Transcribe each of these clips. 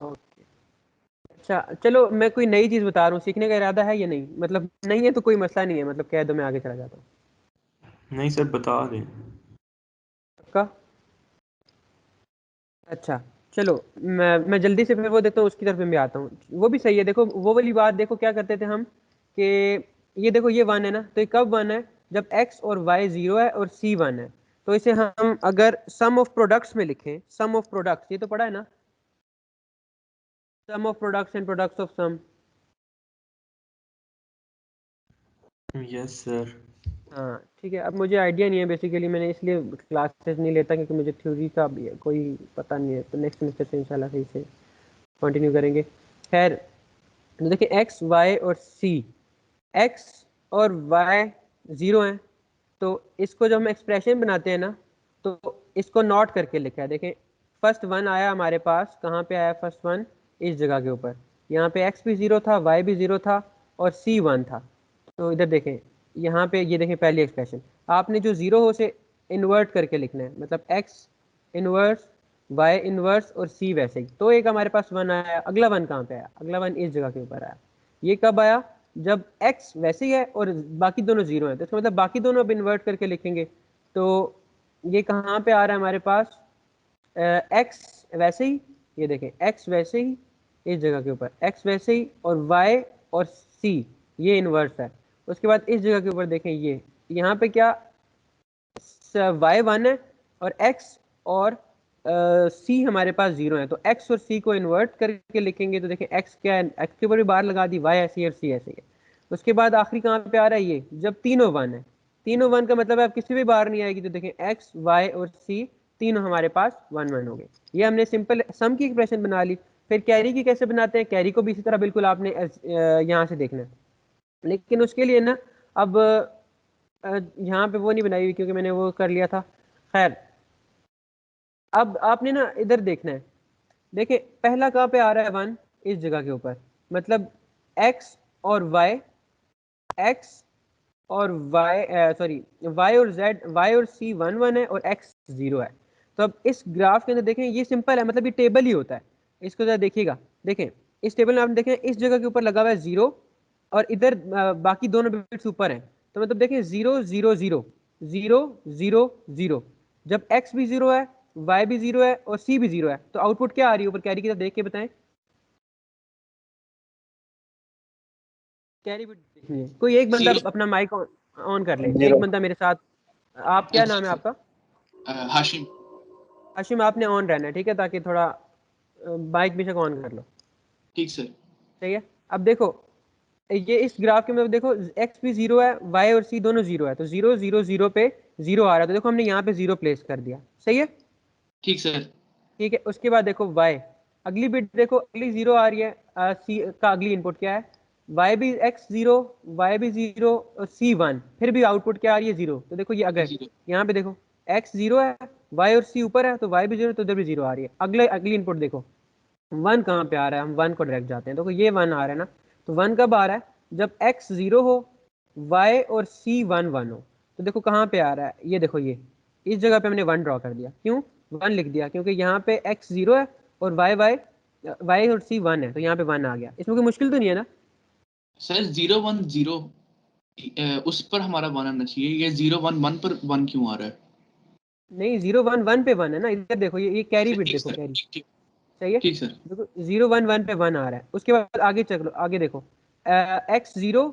Okay. अच्छा चलो, मैं कोई नई चीज़ बता रहा हूँ, सीखने का इरादा है या नहीं? मतलब नहीं है तो कोई मसला नहीं है, मतलब कह दो मैं आगे चला जाता हूँ। नहीं सर, बता दें। पक्का? अच्छा चलो, मैं जल्दी से फिर वो देता हूँ, उसकी तरफ भी आता हूँ। वो भी सही है। देखो वो वाली बात, देखो क्या करते थे हम कि ये देखो ये वन है ना, तो ये कब वन है? जब एक्स और वाई जीरो है और सी वन है। तो इसे हम अगर सम ऑफ प्रोडक्ट्स में लिखें, सम ऑफ प्रोडक्ट्स, ये तो पढ़ा है ना, sum of products and products of sum. Yes sir. हाँ ठीक है। अब मुझे आइडिया नहीं है बेसिकली, मैंने इसलिए क्लासेस नहीं लेता क्योंकि मुझे थ्योरी का भी कोई पता नहीं है। तो नेक्स्ट सेमेस्टर से इंशाल्लाह सही से कंटिन्यू करेंगे। खैर, तो देखिए एक्स वाई और सी, एक्स और वाई ज़ीरो हैं, तो इसको जब हम एक्सप्रेशन बनाते हैं ना, तो इसको नोट करके लिखा है। देखें फर्स्ट वन आया हमारे पास, कहाँ पे आया फर्स्ट वन? इस जगह के ऊपर। यहाँ पे एक्स भी ज़ीरो था, वाई भी ज़ीरो था और सी वन था। तो इधर देखें, यहाँ पे ये देखें पहली एक्सप्रेशन, आपने जो ज़ीरो हो उसे इन्वर्ट करके लिखना है, मतलब एक्स इनवर्स, वाई इनवर्स और सी वैसे ही। तो एक हमारे पास वन आया, अगला वन कहाँ पे आया? अगला वन इस जगह के ऊपर आया। ये कब आया? जब x वैसे ही है और बाकी दोनों जीरो है, तो इसका मतलब बाकी दोनों अब इन्वर्ट करके लिखेंगे। तो ये कहाँ पे आ रहा है हमारे पास? x वैसे ही, ये देखें x वैसे ही इस जगह के ऊपर, x वैसे ही, और y और c ये इन्वर्स है। उसके बाद इस जगह के ऊपर देखें, ये यहाँ पे क्या, y वन है और x और c हमारे पास जीरो है। तो x और c को इन्वर्ट करके लिखेंगे, तो देखें x क्या है, x के ऊपर भी बार लगा दी, y ऐसी है और c ऐसी है। उसके बाद आखिरी कहाँ पे आ रहा है? ये जब तीनों वन है, तीनों वन का मतलब है अब किसी भी बार नहीं आएगी। तो देखें x y और c तीनों हमारे पास वन वन हो गए। ये हमने सिंपल सम की एक्सप्रेशन बना ली। फिर कैरी की कैसे बनाते हैं? कैरी को भी इसी तरह बिल्कुल आपने यहाँ से देखना है, लेकिन उसके लिए ना अब यहाँ पे वो नहीं बनाई हुई क्योंकि मैंने वो कर लिया था। खैर, अब आपने ना इधर देखना है। देखिए पहला कहाँ पे आ रहा है? वन इस जगह के ऊपर, मतलब x और y, x और y, सॉरी y और z, y और c वन वन है और x जीरो है। तो अब इस ग्राफ के अंदर देखें, ये सिंपल है, मतलब ये टेबल ही होता है। इसको जरा देखिएगा, देखें इस टेबल में आप देखें इस जगह के ऊपर लगा हुआ है जीरो, और इधर बाकी दोनों बिट्स ऊपर हैं। तो मतलब देखें zero zero zero, zero zero zero, जब x भी जीरो है, y भी जीरो है और c भी जीरो है, तो आउटपुट क्या आ रही है ऊपर? कैरी की तरफ देख के बताएं। कैरी बिट देखनी है। कोई एक बंदा जीरो अपना माइक ऑन कर ले, एक जीरो। बंदा मेरे साथ। आप, क्या नाम है आपका? हाशिम। हाशिम, आपने ऑन रहना है ठीक है, ताकि थोड़ा माइक बेशक ऑन कर लो। ठीक सर। सही है। अब देखो ये इस ग्राफ के में देखो, एक्स भी जीरो है, वाई और सी दोनों जीरो है, तो जीरो जीरो जीरो पे जीरो आ रहा है, तो देखो हमने यहाँ पे जीरो प्लेस कर दिया। सही है। ठीक सर। ठीक है। उसके बाद देखो वाई, अगली बिट देखो, अगली जीरो आ रही है, सी का अगली इनपुट क्या है? वाई भी एक्स जीरो, वाई भी जीरो और सी वन, फिर भी आउटपुट क्या आ रही है? जीरो। तो देखो ये अगर जीरो। यहाँ पे देखो एक्स जीरो है, वाई और सी ऊपर है, तो वाई भी जीरो, तो इधर भी जीरो आ रही है। अगले अगली इनपुट देखो वन कहाँ पे आ रहा है, हम वन को डायरेक्ट जाते हैं। देखो ये वन आ रहा है ना, तो वन कब आ रहा है? जब एक्स जीरो हो, वाई और सी वन वन हो। तो देखो कहाँ पे आ रहा है, ये देखो ये इस जगह पे हमने वन ड्रॉ कर दिया। क्यों वन लिख दिया? क्योंकि यहाँ पे एक्स जीरो है और वाई वाई वाई और सी वन है, तो यहाँ पे वन आ गया। इसमें कोई मुश्किल तो नहीं है ना? सर 0 1 0 उस पर हमारा वन आना चाहिए, ये 0 1 1 पर वन क्यों आ रहा है? नहीं, जीरो वन वन पे वन है ना। इधर देखो ये कैरी अच्छा बिट ठीक देखो, सर, कैरी। ठीक ठीक। सही है। ठीक सर। देखो जीरो वन वन पे वन आ रहा है। उसके बाद आगे चलो, आगे देखो एक्स जीरो,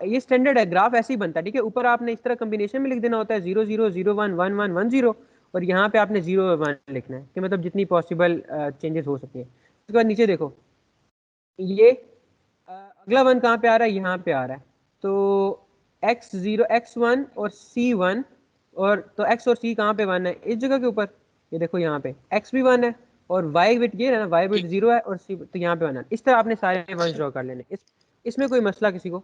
ये स्टैंडर्ड है, ग्राफ ऐसे ही बनता है ठीक है। ऊपर आपने इस तरह कॉम्बिनेशन में लिख देना होता है, zero zero zero one one one one zero, और यहाँ पे आपने जीरो वन लिखना है कि मतलब जितनी पॉसिबल चेंजेस हो सके। उसके बाद नीचे देखो ये अगला वन कहाँ पे आ रहा है? यहाँ पे आ रहा है। तो एक्स जीरो, एक्स वन और सी वन, और तो एक्स और सी कहाँ पे वन है? इस जगह के ऊपर। ये देखो यहाँ पे एक्स भी वन है और वाई बिट ये है ना, वाई बिट ठीक। जीरो है और सी, तो यहाँ पे वन है। इस तरह आपने सारे वन ड्रॉ कर लेने। इसमें कोई मसला किसी को?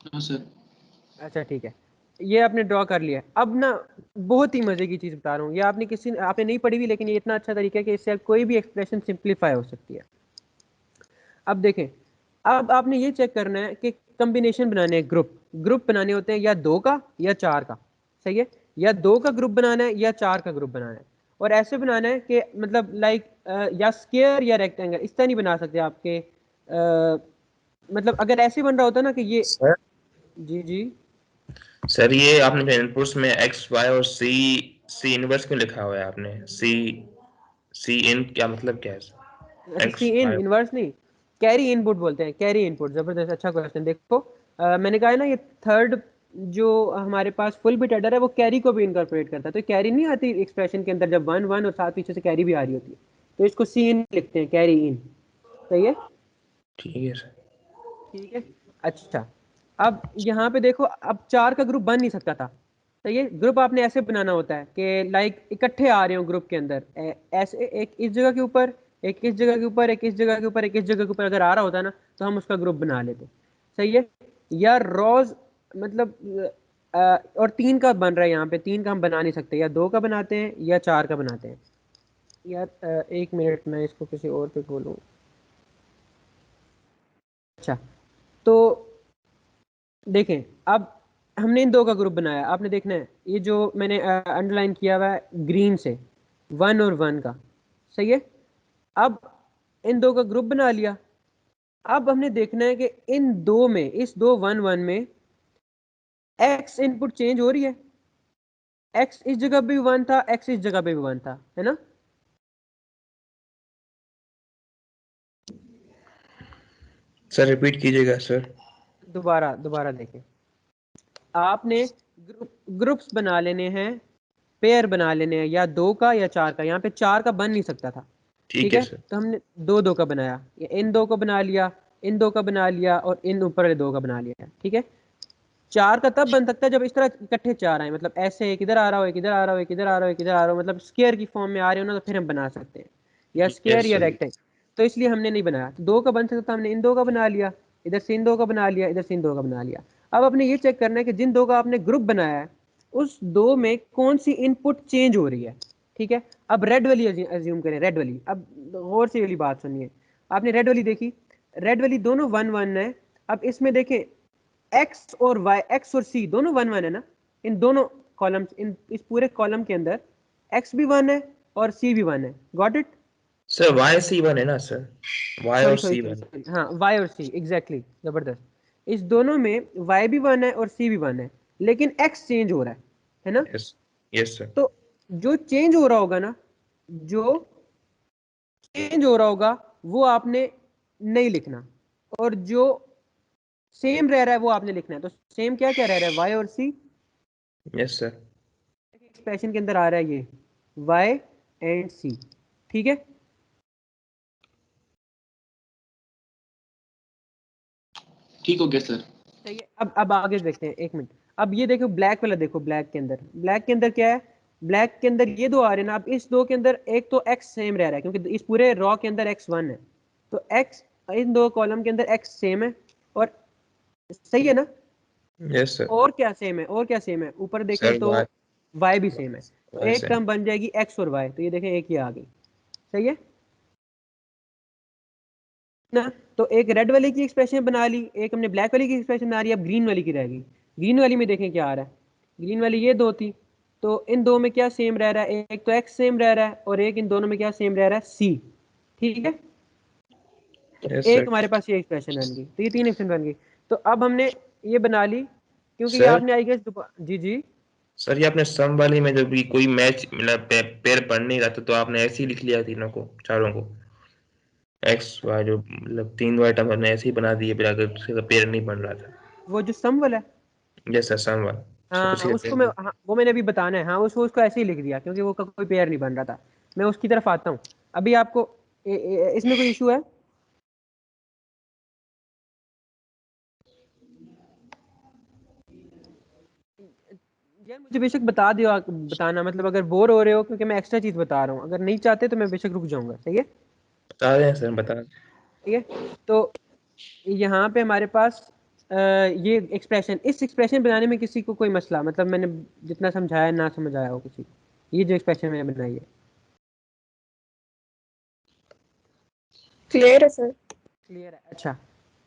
हाँ सर। अच्छा ठीक है, ये आपने ड्रॉ कर लिया है। अब ना बहुत ही मजे की चीज बता रहा हूँ, ये आपने नहीं पढ़ी हुई, लेकिन ये इतना अच्छा तरीका है कि इससे कोई भी एक्सप्रेशन सिंप्लीफाई हो सकती है। अब देखें, अब आपने ये चेक करना है कि कॉम्बिनेशन बनाने हैं, ग्रुप ग्रुप बनाने होते हैं या दो का या चार का। सही है। या दो का ग्रुप बनाना है या चार का ग्रुप बनाना है। और ऐसे बनाना है कि मतलब लाइक या स्क्वायर या रेक्टेंगल, इस तरह नहीं बना सकते आपके मतलब अगर ऐसे बन रहा होता ना कि ये सर जी जी सर ये आपने जो इनपुट्स में एक्स वाई और सी इनवर्स क्यों लिखा हुआ है आपने? सी इन क्या मतलब क्या है सर? अच्छा सी एक्स इन वाई। इनवर्स नहीं, कैरी इनपुट बोलते हैं, कैरी इनपुट। जबरदस्त, अच्छा क्वेश्चन। देखो मैंने कहा है ना ये थर्ड जो हमारे पास फुल बिट एडर है वो कैरी को भी इनकॉर्पोरेट करता है, तो कैरी नहीं आती एक्सप्रेशन के अंदर जब 1 1 और साथ पीछे से कैरी भी आ रही होती है, तो इसको सी इन लिखते हैं, कैरी इन। सही है, ठीक है सर। ठीक है। अच्छा अब यहाँ पे देखो, अब 4 का ग्रुप बन नहीं सकता था। तो ये ग्रुप आपने ऐसे बनाना होता है कि लाइक इकट्ठे आ रहे हो ग्रुप के अंदर, ऐसे एक इस जगह के ऊपर, एक इस जगह के ऊपर, एक इस जगह के ऊपर, एक इस जगह के ऊपर अगर आ रहा होता ना तो हम उसका ग्रुप बना लेते। सही है, या रोज मतलब और 3 का बन रहा है यहाँ पे, 3 का हम बना नहीं सकते, या 2 का बनाते हैं या 4 का बनाते हैं। यार 1 मिनट मैं इसको किसी और पे खोलूँ। अच्छा तो देखें, अब हमने इन 2 का ग्रुप बनाया, आपने देखना है ये जो मैंने अंडरलाइन किया हुआ है ग्रीन से, 1 और 1 का। सही है, अब इन 2 का ग्रुप बना लिया। अब हमने देखना है कि इन 2 में, इस 2 1 1 में एक्स इनपुट चेंज हो रही है। एक्स इस जगह पे भी 1 था, एक्स इस जगह पे भी 1 था, है ना। सर रिपीट कीजिएगा सर। दोबारा दोबारा देखें, आपने ग्रुप्स बना लेने हैं, पेयर बना लेने हैं, या 2 का या 4 का। यहाँ पे 4 का बन नहीं सकता था, ठीक ठीक है है, सर। तो हमने 2 2 का बनाया, इन 2 को बना लिया, इन 2 का बना लिया, और इन ऊपर वाले 2 का बना लिया। ठीक है, 4 का तब बन सकता है जब इस तरह इकट्ठे 4 आए, मतलब ऐसे एक इधर आ रहा हो, एक इधर आ रहा हो, एक इधर आ रहा हो, एक इधर आ रहा हो, मतलब स्क्वायर की फॉर्म में आ रहे हो ना, तो फिर हम बना सकते हैं, या स्क्वायर यस या सर। रेक्टेंगल। तो इसलिए हमने नहीं बनाया। 2 का बन सकता था, हमने इन 2 का बना लिया, इधर से इन 2 का बना लिया, इधर से इन 2 का बना लिया। अब आपने ये चेक करना है कि जिन 2 का आपने ग्रुप बनाया है उस 2 में कौन सी इनपुट चेंज हो रही है। ठीक है, अब रेड वाली अज्यूम करें, रेड वाली। अब गौर से वाली बात सुनिए, आपने रेड वाली देखी, रेड वाली दोनों 1 1 है। अब इसमें देखें एक्स और वाई, एक्स और सी दोनों 1 1 है ना, इन दोनों कॉलम्स, इन इस पूरे कॉलम के अंदर एक्स भी 1 है और सी भी 1 है। Got it. Sir Y C one है ना सर? वाई सॉरी और सॉरी सी वन। सॉरी, हाँ वाई और सी, एग्जैक्टली, जबरदस्त। इस दोनों में वाई भी 1 है और सी भी 1 है, लेकिन एक्स चेंज हो रहा है ना। Yes yes sir. तो जो चेंज हो रहा होगा ना, जो चेंज हो रहा होगा वो आपने नहीं लिखना, और जो सेम रह रहा है वो आपने लिखना है। तो सेम क्या क्या रह रहा है, वाई और सी। Yes sir. एक्सप्रेशन के अंदर आ रहा है ये y एंड c। ठीक है, ठीक हो गया सर। सही है। अब आगे देखते हैं, 1 मिनट। अब ये देखो ब्लैक वाला, देखो ब्लैक के अंदर, ब्लैक के अंदर क्या है, ब्लैक के अंदर ये 2 आ रहे हैं ना। अब इस 2 के अंदर एक तो x सेम रह रहा है, क्योंकि इस पूरे रॉ के अंदर x 1 है, तो x इन 2 कॉलम के अंदर x सेम है, और सही है ना। Yes sir. और क्या सेम है, और क्या सेम है, ऊपर देखें सर तो वाई y भी सेम है, तो वाई एक से। टर्म बन जाएगी x और y, तो ये देखें एक ही आ गई। सही है ना। तो एक रेड वाले की एक्सप्रेशन बना ली, एक हमने ब्लैक वाली की एक्सप्रेशन बना ली, अब ग्रीन वाली की रह गई। ग्रीन वाली में देखें क्या आ रहा है, ग्रीन वाली ये 2 थी, तो इन 2 में क्या सेम रह रहा है, एक तो एक्स सेम रह रहा है, और एक इन दोनों में क्या सेम रह रहा है, सी। ठीक है, तो यस एक सर। हमारे पास ये एक्सप्रेशन बन गई, तो ये 3 एक्सप्रेशन बन गई। तो अब हमने ये बना ली, क्योंकि ये सर आपने I guess ji ji sir ये आपने सम वाली में जब भी कोई मैच मतलब पेयर पढ़ नहीं रहा था तो आपने ऐसे ही लिख लिया तीनों को, चारों को, एक्स वाई जो मतलब 3 आइटम हमने ऐसे ही बना दिए फिर अगर उसका पेयर नहीं बन रहा था। वो जो सम वाला है, यस सर सम वाला उसको हाँ कुछ ही उसको मैं, हाँ वो मैंने अभी बताना है, हाँ उसको ऐसे ही लिख दिया क्योंकि वो कोई पेयर नहीं बन रहा था। मैं उसकी तरफ आता हूँ अभी। आपको इसमें कोई इशू है? यार मुझे बेशक बता दियो, बताना मतलब अगर बोर हो रहे हो, क्योंकि मैं एक्स्ट्रा चीज़ बता रहा हूँ। अगर नहीं चाहते तो मैं बेशक रुक जाऊंगा। सही है, बता दें सर बता दें। ठीक है। तो यहाँ पे हमारे पास ये एक्सप्रेशन, इस एक्सप्रेशन बनाने में किसी को कोई मसला, मतलब मैंने जितना समझाया ना समझ आया हो किसी को, ये जो एक्सप्रेशन मैंने बनाई है क्लियर है सर। क्लियर है? अच्छा,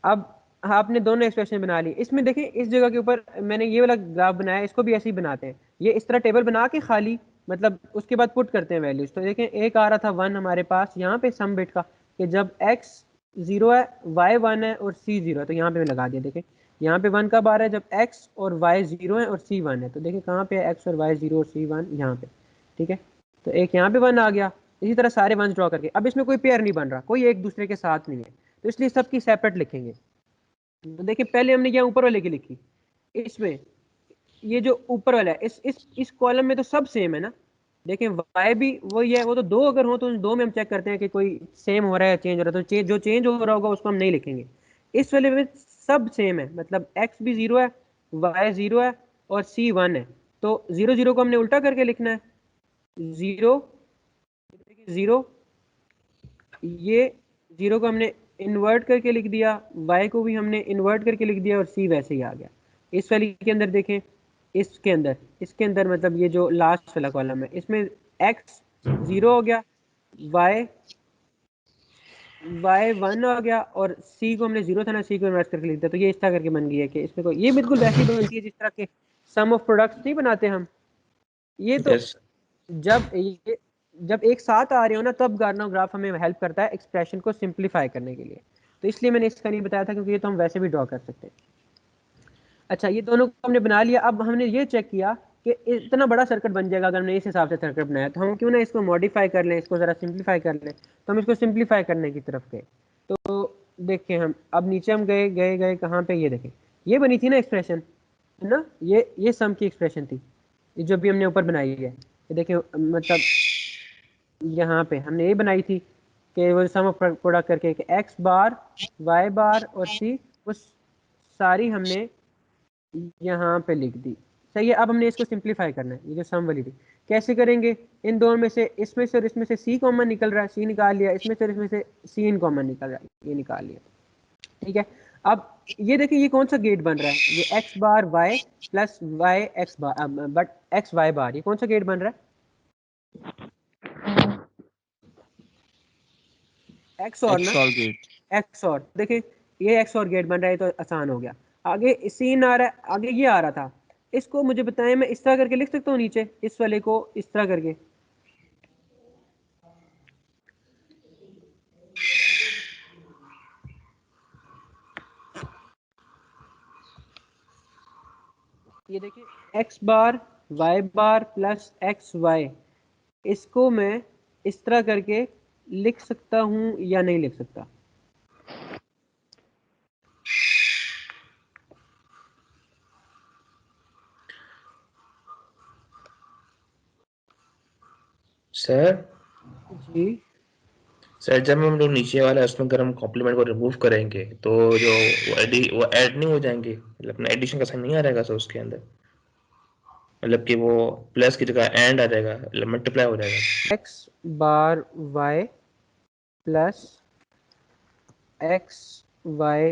अब आपने दोनों एक्सप्रेशन बना ली। इसमें देखें इस जगह के ऊपर मैंने ये वाला ग्राफ बनाया, इसको भी ऐसे ही बनाते हैं। ये इस तरह टेबल बना के खाली मतलब उसके बाद पुट करते हैं वैल्यूज। तो देखें एक आ रहा था 1 हमारे पास यहाँ पे सम बिट का, कि जब x 0 है, y 1 है और c 0 है, तो यहाँ पे मैं लगा दिया। देखें यहाँ पे 1 कब आ रहा है, जब x और y 0 है और c 1 है। तो देखें कहाँ पे है x और y 0 और c 1, यहाँ पे, ठीक है। तो एक यहाँ पे 1 आ गया। इसी तरह सारे 1 ड्रॉ करके, अब इसमें कोई पेयर नहीं बन रहा, कोई एक दूसरे के साथ नहीं है, तो इसलिए सबकी सेपरेट लिखेंगे। तो देखिए पहले हमने यहाँ ऊपर वाले की लिखी, इसमें ये जो ऊपर वाला है इस कॉलम में तो सब सेम है ना। देखें y भी वही है, वो तो दो अगर हो तो उन दो में हम चेक करते हैं कि कोई सेम हो रहा है, चेंज हो रहा है, तो जो चेंज हो रहा होगा उसको हम नहीं लिखेंगे। इस वाले में सब सेम है, मतलब x भी 0 है, y 0 है और c 1 है। तो 0 0 को हमने उल्टा करके लिखना है, 0 0, ये 0 को हमने इन्वर्ट करके लिख दिया, y को भी हमने इन्वर्ट करके लिख दिया और c वैसे ही आ गया। इस वाली के अंदर देखें, इसके अंदर मतलब ये जो लास्ट वाला कॉलम है, इसमें x 0 हो गया, y 1 हो गया और c को हमने 0 था ना, c को इन्वर्ट करके लिख दिया। तो ये इस तरह करके बन गई है कि इसमें कोई, ये बिल्कुल वैसी बनती है जिस तरह के सम ऑफ प्रोडक्ट्स नहीं बनाते हम। ये तो यस जब एक साथ आ रहे हो ना, तब गार्डनर ग्राफ हमें हेल्प करता है एक्सप्रेशन को सिंप्लीफाई करने के लिए। तो इसलिए मैंने इसका नहीं बताया था, क्योंकि ये तो हम वैसे भी ड्रॉ कर सकते हैं। अच्छा, ये दोनों को हमने बना लिया। अब हमने ये चेक किया कि इतना बड़ा सर्किट बन जाएगा अगर हमने इस हिसाब से सर्किट बनाया, तो हम क्यों ना इसको मॉडिफाई कर लें, इसको ज़रा सिंप्लीफाई कर लें। तो हम इसको सिंप्लीफाई करने की तरफ गए। तो देखें हम अब नीचे हम गए गए गए कहाँ पे, ये देखें ये बनी थी ना एक्सप्रेशन, है ना, ये सम की एक्सप्रेशन थी, ये जो भी हमने ऊपर बनाई है। ये देखें मतलब यहाँ पे हमने ये बनाई थी कि वो सम ऑफ प्रोडक्ट करके एक्स बार, वाई बार और सी, वो सारी हमने यहाँ पे लिख दी। सही है। अब हमने इसको सिंप्लीफाई करना है, ये जो सम वाली थी। कैसे करेंगे, इन दोनों में से, इसमें से और इसमें से सी कॉमन निकल रहा है, सी निकाल लिया, इसमें से और इसमें से सी इन कॉमन निकल रहा है, ये निकाल लिया। ठीक है। अब ये देखिए ये कौन सा गेट बन रहा है, ये X bar Y plus Y X bar, but X Y bar, ये कौन सा गेट बन रहा है, एक्स और ना, गेट। एक्स और। देखिए ये एक्स और गेट बन रहा है, तो आसान हो गया। आगे सीन आ रहा है, आगे ये आ रहा था, इसको मुझे बताएं, मैं इस तरह करके लिख सकता हूँ नीचे, इस वाले को इस तरह करके, ये देखिए x bar Y bar plus X Y, इसको मैं इस तरह करके लिख सकता हूँ या नहीं लिख सकता। सर। जी सर जब हम लोग नीचे वाला उसमें अगर हम कॉम्प्लीमेंट को रिमूव करेंगे तो जो वो ऐड नहीं हो जाएंगे, मतलब अपना एडिशन का साइन नहीं आ रहेगा सर उसके अंदर, मतलब कि वो प्लस की जगह एंड आ जाएगा, मतलब मल्टीप्लाई हो जाएगा। X bar Y plus X Y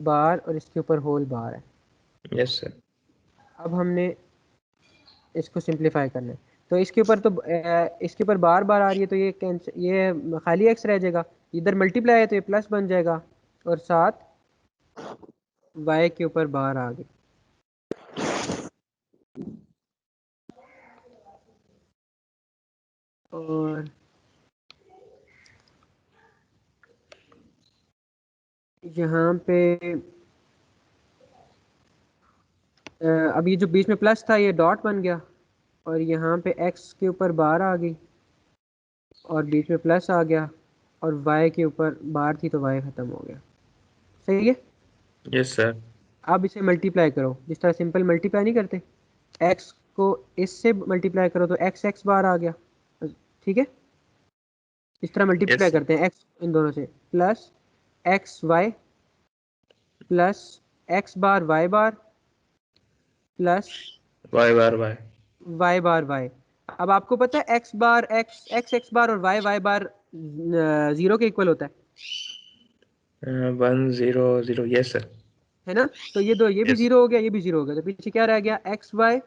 बार और इसके ऊपर होल बार है। Yes sir. अब हमने इसको सिंप्लीफाई करना है, तो इसके ऊपर तो इसके ऊपर बार बार आ रही है, तो ये कैंसिल, ये खाली एक्स रह जाएगा, इधर मल्टीप्लाई है तो ये प्लस बन जाएगा, और साथ वाई के ऊपर बार आ गई। और यहाँ पे अब ये जो बीच में प्लस था ये डॉट बन गया, और यहाँ पे एक्स के ऊपर बार आ गई और बीच में प्लस आ गया, और वाई के ऊपर बार थी तो वाई ख़त्म हो गया। सही है। Yes sir. अब इसे मल्टीप्लाई करो, जिस तरह सिंपल मल्टीप्लाई नहीं करते, एक्स को इससे मल्टीप्लाई करो तो एक्स एक्स बार आ गया। ठीक है, इस तरह मल्टीप्लाई यस करते हैं एक्स इन दोनों से, plus X Y plus X bar Y bar plus Y bar Y. Y bar Y. अब आपको पता है X bar X X X bar और वाई वाई बार 0 के इक्वल होता है 1 0 0। Yes sir. है ना। तो ये दो, ये भी यस 0 हो गया, ये भी 0 हो गया, तो पीछे क्या रह गया, x Y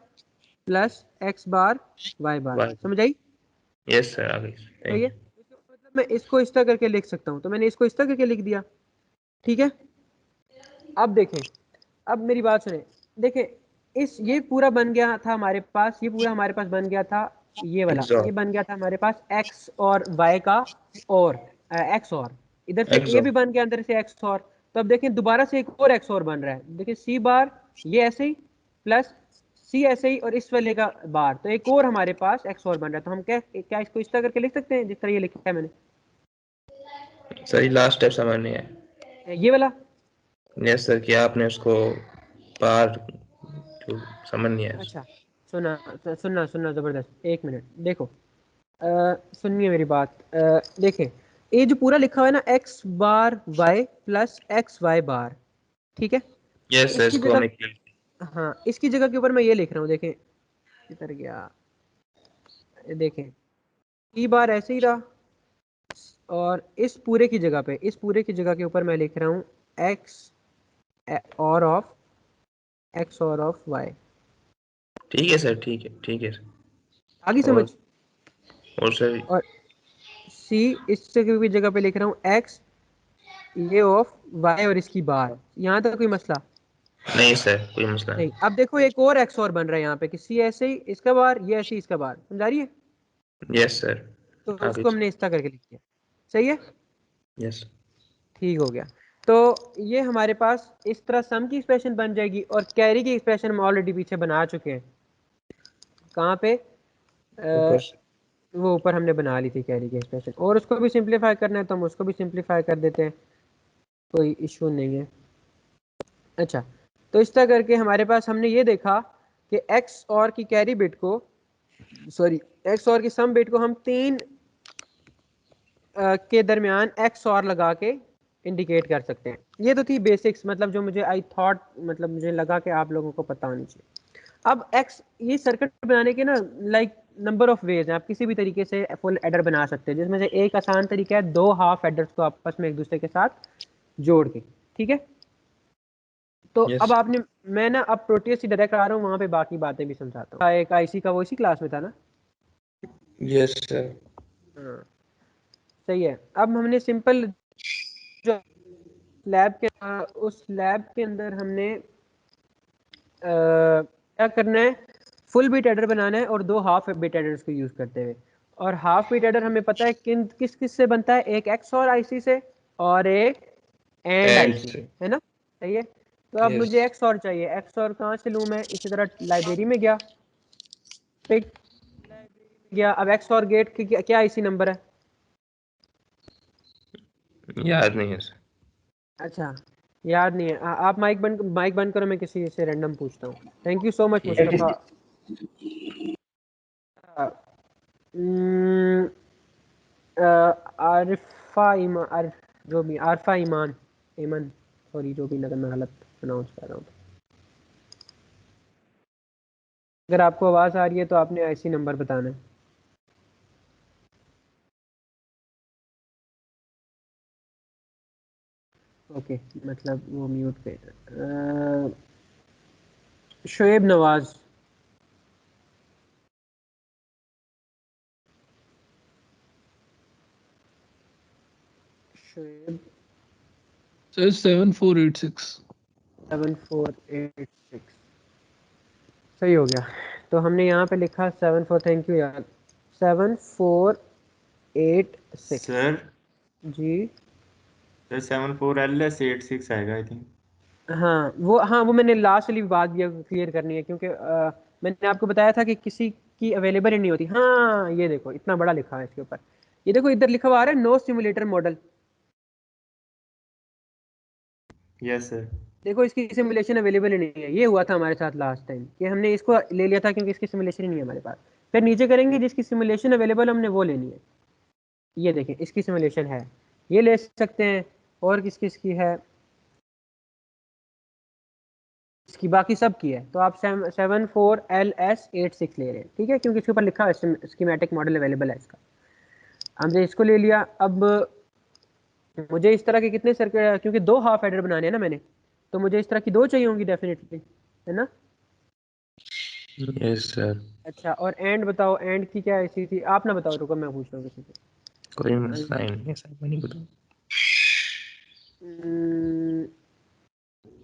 plus X bar Y bar. Y. समझ आई। यस सर आ गई। तो ये थैंक मतलब मैं इसको इस तरह करके लिख सकता हूँ, तो मैंने इसको इस तरह करके लिख दिया। ठीक है। अब देखें, अब मेरी बात सुने, देखें इस ये पूरा बन गया था हमारे पास, ये पूरा हमारे पास बन गया था, ये वाला XOR ये बन गया था हमारे पास x और y का, और x और इधर से ये XOR भी बन गया अंदर से x और। तो अब देखें दोबारा से एक और x और बन रहा है, देखिए c बार ये ऐसे ही प्लस c ऐसे ही और इस वाले का बार, तो एक और हमारे पास x और बन रहा है। तो हम क्या क्या इसको इस तरह करके लिख सकते हैं जिस तरह ये लिखा है मैंने, सर लास्ट स्टेप समझ नहीं है। ये वाला। यस सर, क्या आपने उसको पार जो समझ नहीं आया। अच्छा सुना सुनना सुनना जबरदस्त, एक मिनट देखो, सुनिए मेरी बात, देखें ये जो पूरा लिखा हुआ है ना x बार y प्लस एक्स वाई बार, ठीक है, यस सर, इसकी इसको जगह, हमने किया। हाँ इसकी जगह के ऊपर मैं ये लिख रहा हूँ, देखें किधर गया, ये देखें ई बार ऐसे ही रहा, और इस पूरे की जगह पे, इस पूरे की जगह के ऊपर मैं लिख रहा हूँ x और ऑफ x और ऑफ y। ठीक है सर, ठीक है सर। आगे समझ। और सर और c इस जगह की जगह पे लिख रहा हूँ x ये ऑफ y और इसकी बार, यहाँ तक कोई मसला नहीं सर, कोई मसला नहीं। नहीं। अब देखो एक और x और बन रहा है यहाँ पे कि c ऐसे ही इसका बार, ये ऐसे ही इसका बार, समझा रही है, यस सर, तो आगे इसको हमने इस तरह करके लिख दिया, सही है, यस। ठीक हो गया। तो ये हमारे पास इस तरह सम की एक्सप्रेशन बन जाएगी, और कैरी की एक्सप्रेशन हम ऑलरेडी पीछे बना चुके हैं, कहाँ पे, ऊपर वो ऊपर हमने बना ली थी कैरी की एक्सप्रेशन, और उसको भी सिंप्लीफाई करना है तो हम उसको भी सिंप्लीफाई कर देते हैं, कोई इशू नहीं है। अच्छा, तो इस तरह करके हमारे पास हमने ये देखा कि एक्स और की कैरी बिट को, सॉरी एक्स और की सम बिट को हम 3 के दरमियान एक्स और लगा के इंडिकेट कर सकते हैं। ये तो थी बेसिक्स, मतलब जो मुझे आई थॉट, मतलब मुझे लगा कि आप लोगों को पता होनी चाहिए। अब एक्स, ये सर्किट बनाने के ना लाइक नंबर ऑफ वेज हैं, आप किसी भी तरीके से फुल एडर बना सकते हैं, जिसमें से एक आसान तरीका है दो हाफ एडर्स को आपस में एक दूसरे के साथ जोड़ के, ठीक है। तो अब यस आपने, मैं ना अब प्रोटीज से डायरेक्ट आ रहा हूँ, वहाँ पे बाकी बातें भी समझाता हूँ। एक आईसी का वो इसी क्लास में था ना, यस सर। हाँ सही है। अब हमने सिंपल जो लैब के, उस लैब के अंदर हमने क्या करना है, फुल बिट एडर बनाना है, और दो हाफ बिट एडर्स को यूज करते हुए। और हाफ बिट एडर हमें पता है किस किस से बनता है, एक एक्स और आईसी से और एक एंड एंड आईसी से। से, है ना, सही है। तो अब यस मुझे एक्स और चाहिए, एक्स और कहाँ से लूँ मैं, इसी तरह लाइब्रेरी में गया, पिक गया, अब एक्स और गेट की क्या आईसी नंबर है, याद नहीं है सर। अच्छा याद नहीं है, आप माइक बंद करो, मैं किसी से रैंडम पूछता हूँ। Thank you so much Mustafa. Hmm, Arifa Iman, जो भी आरफा ईमान, ईमान, सॉरी जो भी अगर मैं गलत प्रोनाउंस कर रहा हूँ। अगर आपको आवाज़ आ रही है तो आपने आईसी नंबर बताना है। ओके, मतलब वो म्यूट पे, शुएब नवाज, शुएब सर 7486। 7486, सही हो गया। तो हमने यहाँ पे लिखा 74, थैंक यू यार, 7486 सर जी। सर 74LS 86 आएगा आई थिंक। हाँ वो मैंने लास्ट वाली बात भी क्लियर करनी है, क्योंकि मैंने आपको बताया था कि किसी की अवेलेबल ही नहीं होती। हाँ ये देखो इतना बड़ा लिखा है इसके ऊपर, ये देखो इधर लिखा हुआ आ रहा है no simulator model, yes sir. देखो इसकी सिमुलेशन अवेलेबल ही नहीं है। ये हुआ था हमारे साथ लास्ट टाइम कि हमने इसको ले लिया था क्योंकि इसकी सिमुलेशन ही नहीं है हमारे पास, फिर नीचे करेंगे जिसकी सिमुलेशन अवेलेबल हमने वो लेनी है। ये देखें इसकी सिमुलेशन है, ये ले सकते हैं, और किस किस की है, इसकी बाकी सब की है। तो आप 74LS86 ले रहे हैं, ठीक है, क्योंकि इसके ऊपर लिखा है स्कीमेटिक मॉडल अवेलेबल है इसका। हमने इसको ले लिया। अब मुझे इस तरह के कितने सर्किट, क्योंकि दो हाफ एडर बनाने हैं ना मैंने, तो मुझे इस तरह की दो चाहिए होंगी डेफिनेटली, है ना। Yes sir. अच्छा, और एंड बताओ, एंड की क्या ऐसी थी, आप ना बताओ, रुको मैं पूछ रहा हूँ किसी से। कोई मसला ही नहीं है सर, मैं नहीं बताऊँ।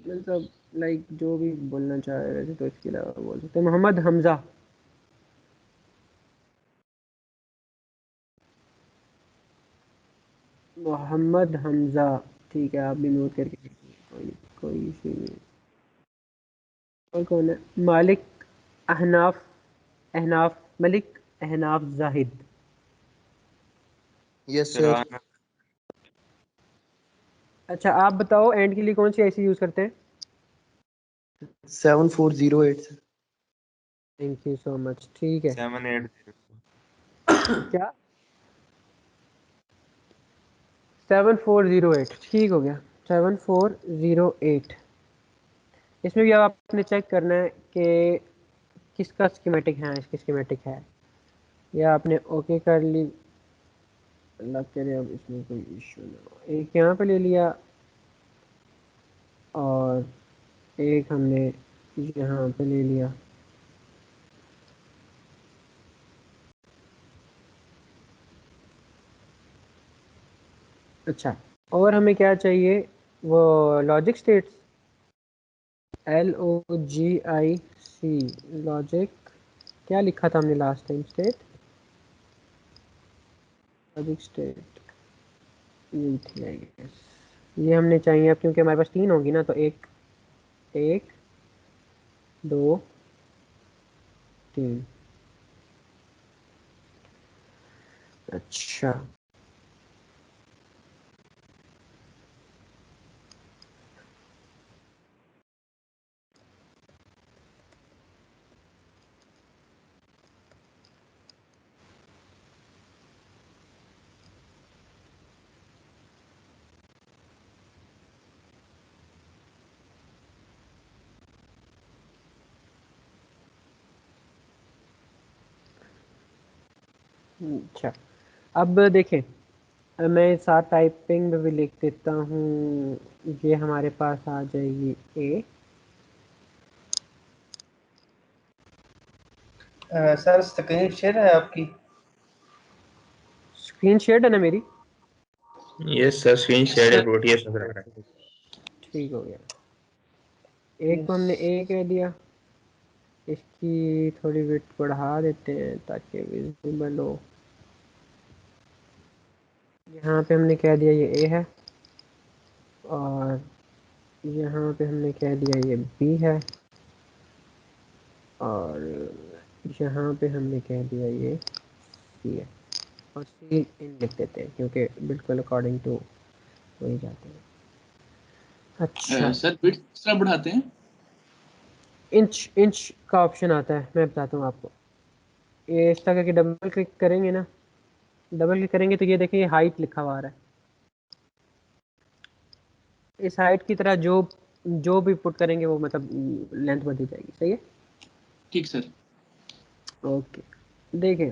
मतलब लाइक जो भी बोलना चाह रहे थे तो इसके अलावा बोल सकते हैं। मोहम्मद हमजा। मोहम्मद हमजा, ठीक है, आप भी नोट करके देखिए, कोई इशू नहीं। और कौन है? मालिक अहनाफ, अहनाफ मलिक अहनाफ जाहिद। Yes sir. फिरौन। अच्छा आप बताओ एंड के लिए कौन सी आईसी यूज़ करते हैं? 7408 sir. Thank you so much, ठीक है। 780। क्या? 7408, ठीक हो गया। 7408। इसमें भी आपने चेक करना है कि किसका स्कीमेटिक है, इसकी स्कीमेटिक है या आपने ओके कर ली। अल्लाह करे अब इसमें कोई इशू ना हो। एक यहाँ पे ले लिया और एक हमने यहाँ पे ले लिया। अच्छा, और हमें क्या चाहिए? वो लॉजिक स्टेट्स, LOGIC, लॉजिक। क्या लिखा था हमने last time? State, logic state, ये थी आई गेस। ये हमने चाहिए अब, क्योंकि हमारे पास 3 होगी ना, तो एक, 2, 3। अच्छा, अच्छा अब देखें, मैं साथ टाइपिंग में भी लिख देता हूँ। ये हमारे पास आ जाएगी ए। सर स्क्रीन शेयर है आपकी? स्क्रीन शेयर है ना मेरी? यस सर, स्क्रीन शेयर है, सर प्रोटीएस नजर आ रहा है। ठीक हो गया। एक को हमने ए कह दिया, इसकी थोड़ी विड्थ बढ़ा देते हैं ताकि विजिबल हो। यहाँ पे हमने कह दिया ये ए है, और यहाँ पे हमने कह दिया ये बी है, और यहाँ पे हमने कह दिया ये सी है। और सी इन लिख देते हैं क्योंकि बिल्कुल अकॉर्डिंग टू वही जाते हैं। अच्छा, सर बिट्स किस तरह बढ़ाते हैं? इंच इंच का ऑप्शन आता है, मैं बताता हूँ आपको। ये इस तरह के डबल क्लिक करेंगे ना, डबल क्लिक करेंगे तो ये देखिए, ये हाइट लिखा हुआ आ रहा है। इस हाइट की तरह जो जो भी पुट करेंगे वो मतलब लेंथ बढ़ती जाएगी। सही है, ठीक सर। ओके। देखें,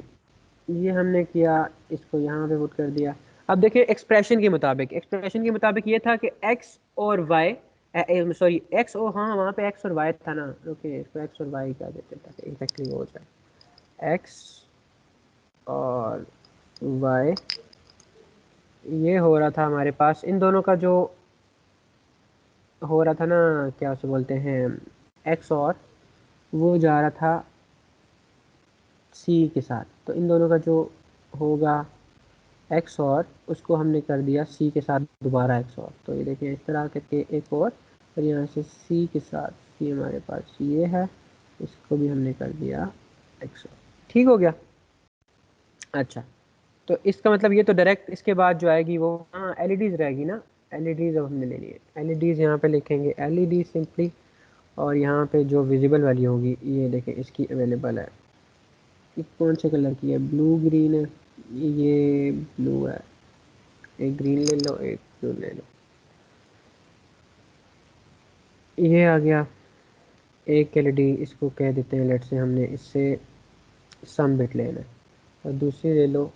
ये हमने किया, इसको यहाँ पे पुट कर दिया। अब देखिए एक्सप्रेशन के मुताबिक, एक्सप्रेशन के मुताबिक ये था कि एक्स और वाई, सॉरी एक्स और, हाँ वहाँ पे एक्स और वाई था ना, ओके, इसको एक्स और वाई क्या देते थे एग्जैक्टली वो हो जाए, एक्स और वाई। ये हो रहा था हमारे पास इन दोनों का जो हो रहा था ना, क्या उसे बोलते हैं, एक्स, और वो जा रहा था सी के साथ। तो इन दोनों का जो होगा एक्स, और उसको हमने कर दिया सी के साथ दोबारा एक्स और। तो ये देखिए इस तरह करके एक और यहाँ से सी के साथ, सी हमारे पास ये है, इसको भी हमने कर दिया एक्स और। ठीक हो गया। अच्छा, तो इसका मतलब ये तो डायरेक्ट इसके बाद जो आएगी वो, हाँ एलईडीज रहेगी ना, एलईडीज अब हमने लेनी है। एलईडीज यहाँ पे लिखेंगे एलईडी सिंपली, और यहाँ पे जो विजिबल वाली होगी ये देखें इसकी अवेलेबल है। ये कौन से कलर की है? ब्लू ग्रीन है, ये ब्लू है। एक ग्रीन ले लो, एक ब्लू ले लो। ये आ गया एक एलईडी, इसको कह देते हैं लेट से हमने इससे सम बिट लेना है। और दूसरी ले लो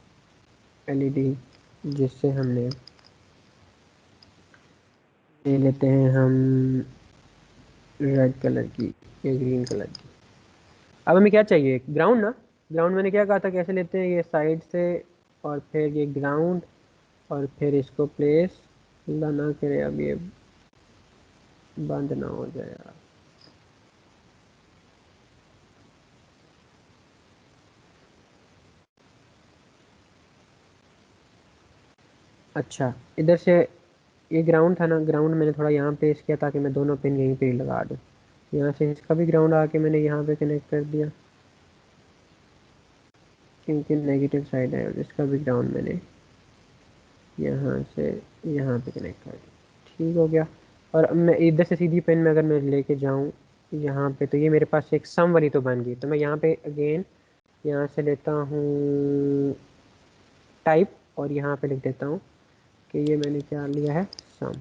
एलईडी, जिससे हमने ले लेते हैं हम रेड कलर की या ग्रीन कलर की। अब हमें क्या चाहिए? ग्राउंड ना। ग्राउंड मैंने क्या कहा था, कैसे लेते हैं? ये साइड से, और फिर ये ग्राउंड, और फिर इसको प्लेस, अल्लाह ना करे अब ये बंद ना हो जाए यार। अच्छा, इधर से ये ग्राउंड था ना, ग्राउंड मैंने थोड़ा यहाँ पेश किया ताकि मैं दोनों पिन यहीं पे ही लगा दूँ। यहाँ से इसका भी ग्राउंड आके मैंने यहाँ पे कनेक्ट कर दिया, क्योंकि नेगेटिव साइड है, और इसका भी ग्राउंड मैंने यहाँ से यहाँ पे कनेक्ट कर दिया। ठीक हो गया। और अब मैं इधर से सीधी पिन में अगर मैं लेके जाऊँ यहाँ पे, तो ये मेरे पास एक सम वाली तो बन गई। तो मैं यहाँ पे अगेन यहाँ से लेता हूँ टाइप, और यहाँ पे लिख देता हूँ कि ये मैंने क्या लिया है, सम।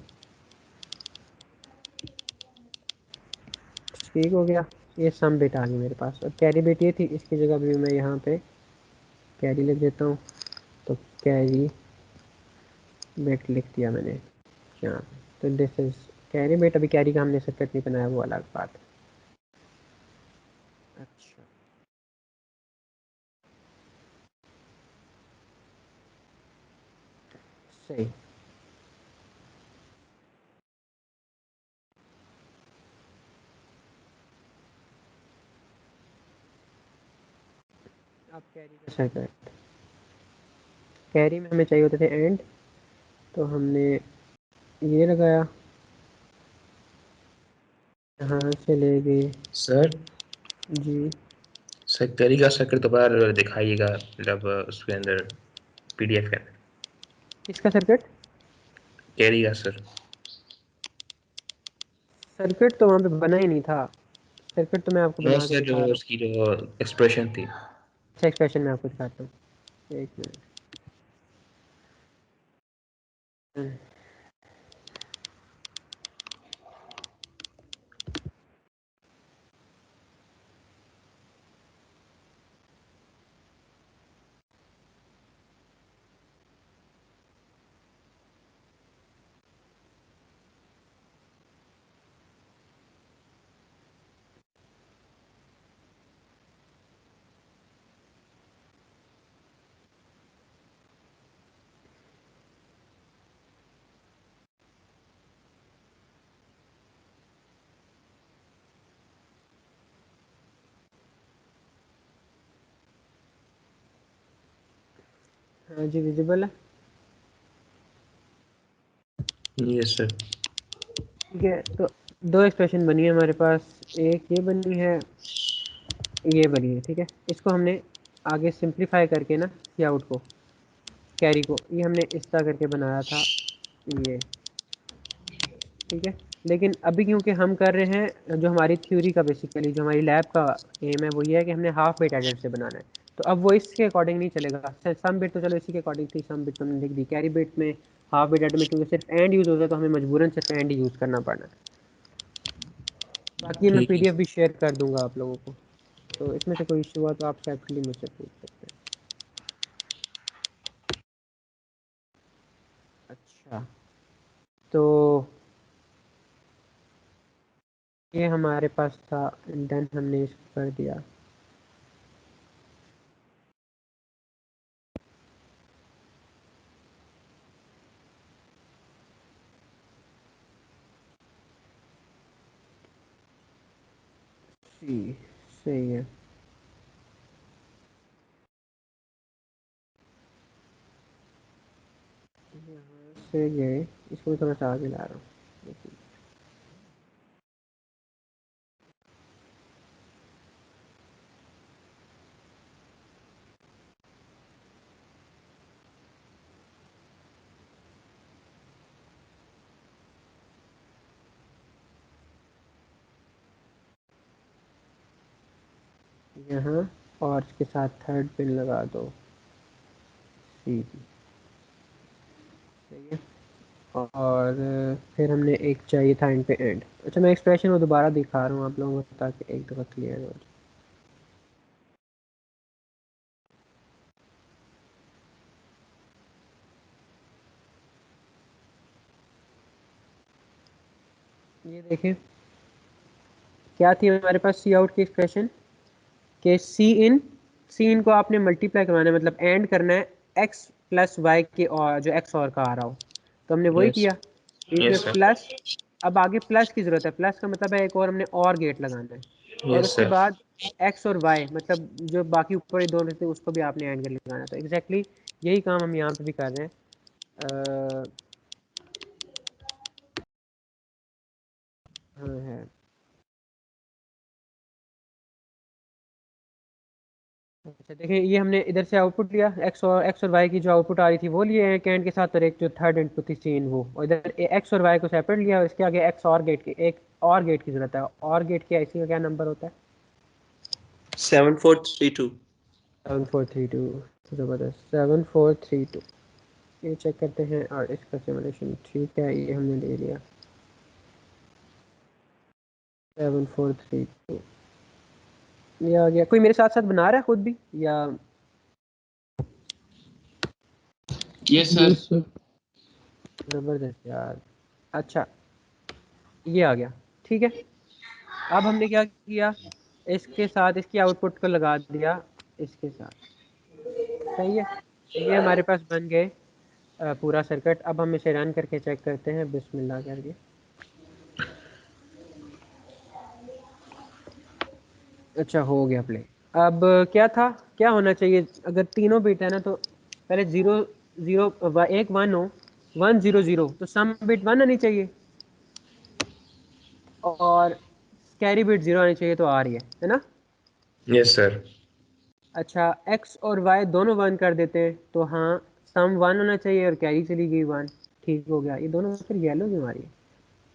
ठीक हो गया, ये सम बिट आ गई मेरे पास। और कैरी बिट ये थी, इसकी जगह भी मैं यहाँ पे कैरी लिख देता हूँ। तो कैरी बिट लिख दिया मैंने यहाँ पे। तो दिस इज कैरी बिट। अभी कैरी का हमने सर्किट नहीं बनाया, वो अलग बात है। अच्छा, सही। अब कैरी का सर्किट, कैरी में हमें चाहिए होते थे एंड, तो हमने ये लगाया, यहाँ से ले गए। सर जी, कैरी का सर्किट दोबारा दिखाइएगा, मतलब उसके अंदर पीडीएफ के अंदर किसका सर्किट? कैरी का सर। सर्किट तो वहाँ पे बना ही नहीं था। सर्किट तो मैं आपको नो बना के सर, दिखा जो रहा हूँ। उसकी जो एक्सप्रेशन थी। अच्छा, एक्सप्रेशन में आपको दिखाता हूँ, एक मिनट। हाँ जी, विजिबल है। Yes sir. ठीक है, तो दो एक्सप्रेशन बनी है हमारे पास। एक ये बनी है, ये बनी है। ठीक है, इसको हमने आगे सिंप्लीफाई करके ना, सी आउट को, कैरी को, ये हमने इस तरह करके बनाया था ये। ठीक है, लेकिन अभी क्योंकि हम कर रहे हैं जो हमारी थ्योरी का, बेसिकली जो हमारी लैब का एम है, वो ये है कि हमने हाफ बिट एडेड से बनाना है। तो अब वो इसके अकॉर्डिंग नहीं चलेगा। सम बिट तो चलो इसी के अकॉर्डिंग थी, सम बिट तो हमने लिख दी। कैरी बिट में, हाफ बिट एडेड में क्योंकि सिर्फ एंड यूज़ होता है, तो हमें मजबूरन सिर्फ एंड यूज़ करना पड़ना है। बाकी मैं ठीक है। पीडीएफ भी शेयर कर दूंगा आप लोगों को। तो इसमें से कोई इशू हुआ तो आप सेपरेटली मुझसे पूछ सकते हैं। अच्छा, तो ये हमारे पास था, डन, हमने इसको कर दिया। जी, सही है। यहाँ से गए, इसको थोड़ा सा आगे ला रहा हूँ, देखिए। यहाँ, और इसके साथ थर्ड पिन लगा दो, सीधी। सही है। और फिर हमने एक चाहिए था एंड पे एंड। अच्छा, मैं एक्सप्रेशन वो दोबारा दिखा रहा हूँ आप लोगों को, ताकि एक दफ़ा क्लियर हो जाए। ये देखें, क्या थी हमारे पास सी आउट की एक्सप्रेशन, कि सी इन को आपने मल्टीप्लाई करवाना है, मतलब एंड करना है एक्स प्लस वाई के, और जो एक्स और का आ रहा हो। तो हमने वही यस। किया, इसमें यस सर। प्लस अब आगे प्लस की जरूरत है, प्लस का मतलब है एक और हमने और गेट लगाना है, और यस उसके सर। बाद एक्स और वाई मतलब जो बाकी ऊपर दोनों थे उसको भी आपने एंड कर लगाना। तो एग्जैक्टली यही काम हम यहाँ पे भी कर रहे हैं। हाँ है। अच्छा देखिए, ये हमने इधर से आउटपुट लिया, एक्स और वाई की जो आउटपुट आ रही थी वो लिए हैं कैंड के साथ, और एक जो थर्ड इनपुट थी सीन वो, और इधर एक्स और वाई को सेपरेट लिया, और इसके आगे एक्स और गेट की एक और गेट की जरूरत है। और गेट की आईसी का क्या नंबर होता है? 7432। 7432। ज़बरदस्त, 7432। ये चेक करते हैं, और इसका सिमुलेशन ठीक है, ये हमने ले लिया 7432। ये आ गया। कोई मेरे साथ साथ बना रहा है खुद भी या? Yes sir. ज़बरदस्त यार। अच्छा ये आ गया, ठीक है। अब हमने क्या किया, इसके साथ इसकी आउटपुट को लगा दिया इसके साथ, सही है। ये हमारे पास बन गए पूरा सर्किट। अब हम इसे रन करके चेक करते हैं, बिस्मिल्लाह करके। अच्छा हो गया प्ले। अब क्या था, क्या होना चाहिए अगर तीनों बिट है ना, तो पहले 0 0 एक 1 हो, 1 0 0, तो सम बिट 1 आनी चाहिए, और कैरी बिट 0 आनी चाहिए, तो आ रही है ना। Yes sir. अच्छा एक्स और वाई दोनों 1 कर देते हैं, तो हाँ सम 1 होना चाहिए और कैरी चली गई 1। ठीक हो गया। ये दोनों फिर येलो क्यों आ रही है,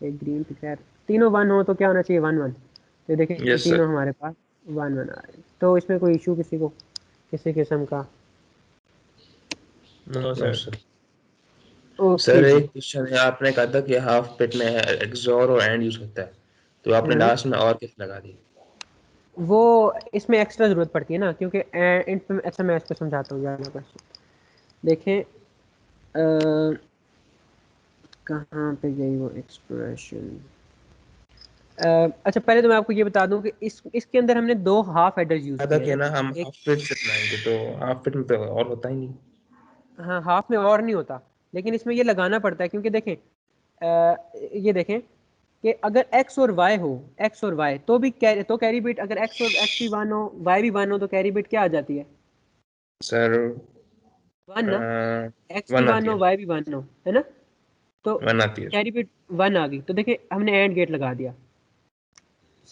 एक ग्रीन, तो खैर तीनों 1 हो तो क्या होना चाहिए, 1 1। तो देखें ये यस सर। तीनों हमारे पास 1 1 आ रहे हैं, तो इसमें कोई इशू किसी को किसी किस्म का? No no sir. Sir. Okay sir ji. एक क्वेश्चन है, आपने कहा था कि हाफ बिट में एक्सॉर और एंड यूज होता है, तो आपने हम्म, लास्ट में और किस लगा दी? वो इसमें एक्स्ट्रा ज़रूरत पड़ती है ना, क्योंकि इन पे अच्छा मैं इसको समझाता हूँ ज़्यादा क्वेश्चन। देखें कहाँ पे गई वो एक्सप्रेशन। अच्छा पहले तो मैं आपको ये बता दूं कि इसके अंदर हमने 2 हाफ एडर्स यूज़ कहा था किए हैं कि ना। ना हम एक, हाफ बिट से बनाएंगे, तो हाफ बिट में तो और होता ही नहीं। हाँ हाफ में और नहीं होता, लेकिन इसमें ये लगाना पड़ता है, क्योंकि देखें ये देखें कि अगर एक्स और वाई हो, एक्स और वाई तो भी कैरी बिट, अगर एक्स और एक्स भी 1 हो वाई भी 1 हो, तो कैरी बिट क्या आ जाती है, सर 1 ना। एक्स भी 1 1 आती हो है। वाई भी 1 हो, है ना। तो 1 आती है। कैरी बिट 1 आ गई, तो देखें हमने एंड गेट लगा दिया,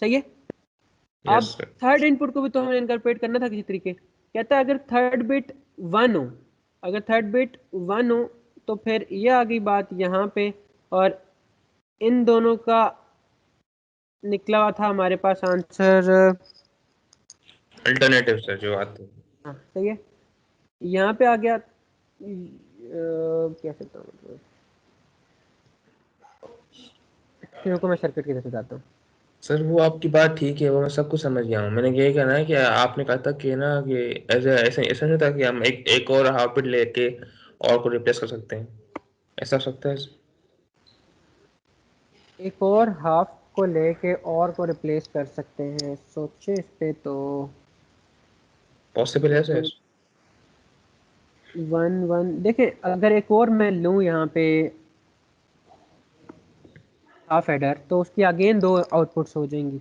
सही है। अब यस सर। थर्ड इनपुट को भी तो हमें इनकॉर्पोरेट करना था किसी तरीके। कहता है अगर थर्ड बिट 1 हो, अगर थर्ड बिट 1 हो, तो फिर ये आ गई बात यहाँ पे, और इन दोनों का निकला हुआ था हमारे पास आंसर। अल्टरनेटिव सर जो आते हैं। हाँ सही है, यहाँ पे आ गया। कैसे बताऊँ, रुको मैं सर्किट की तरफ जाता हूँ। सर वो आपकी बात ठीक है, वो मैं सब कुछ समझ गया हूँ। मैंने यही कहना है कि आपने कहा था कि ना कि ऐसे ऐसे ऐसा नहीं था कि हम एक और हाफ बिट लेके और को रिप्लेस कर सकते हैं, ऐसा हो सकता है? एक और हाफ को लेके और को रिप्लेस कर सकते हैं, सोचे इस पे तो। पॉसिबल है सर? 1 1 देखें, अगर एक और मैं लूँ यहाँ पे हाफ एडर, तो उसकी अगेन 2 आउटपुट्स हो जाएंगी,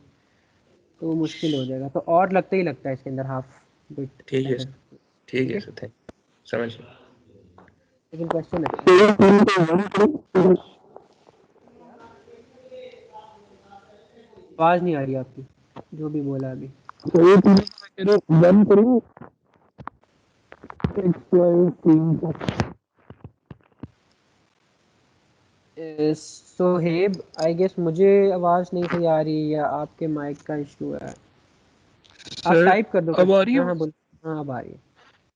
तो वो मुश्किल हो जाएगा, तो और लगता ही लगता है इसके अंदर हाफ बिट ठीक है एडर। सर। ठीक ठीक है है, सर, थैंक समझ गया। लेकिन क्वेश्चन अच्छा है। आवाज़ नहीं आ रही आपकी, जो भी बोला अभी। तो ये तीनों कह रहे हो वन करेंगे, एक्स वाई तीन का। सोहेब आई गेस मुझे आवाज़ नहीं सही आ रही, या आपके माइक का इशू है। आप सर टाइप कर दो अब आ क्वेश्चन। रही हाँ हो? हाँ बोल। हाँ अब आ रही है।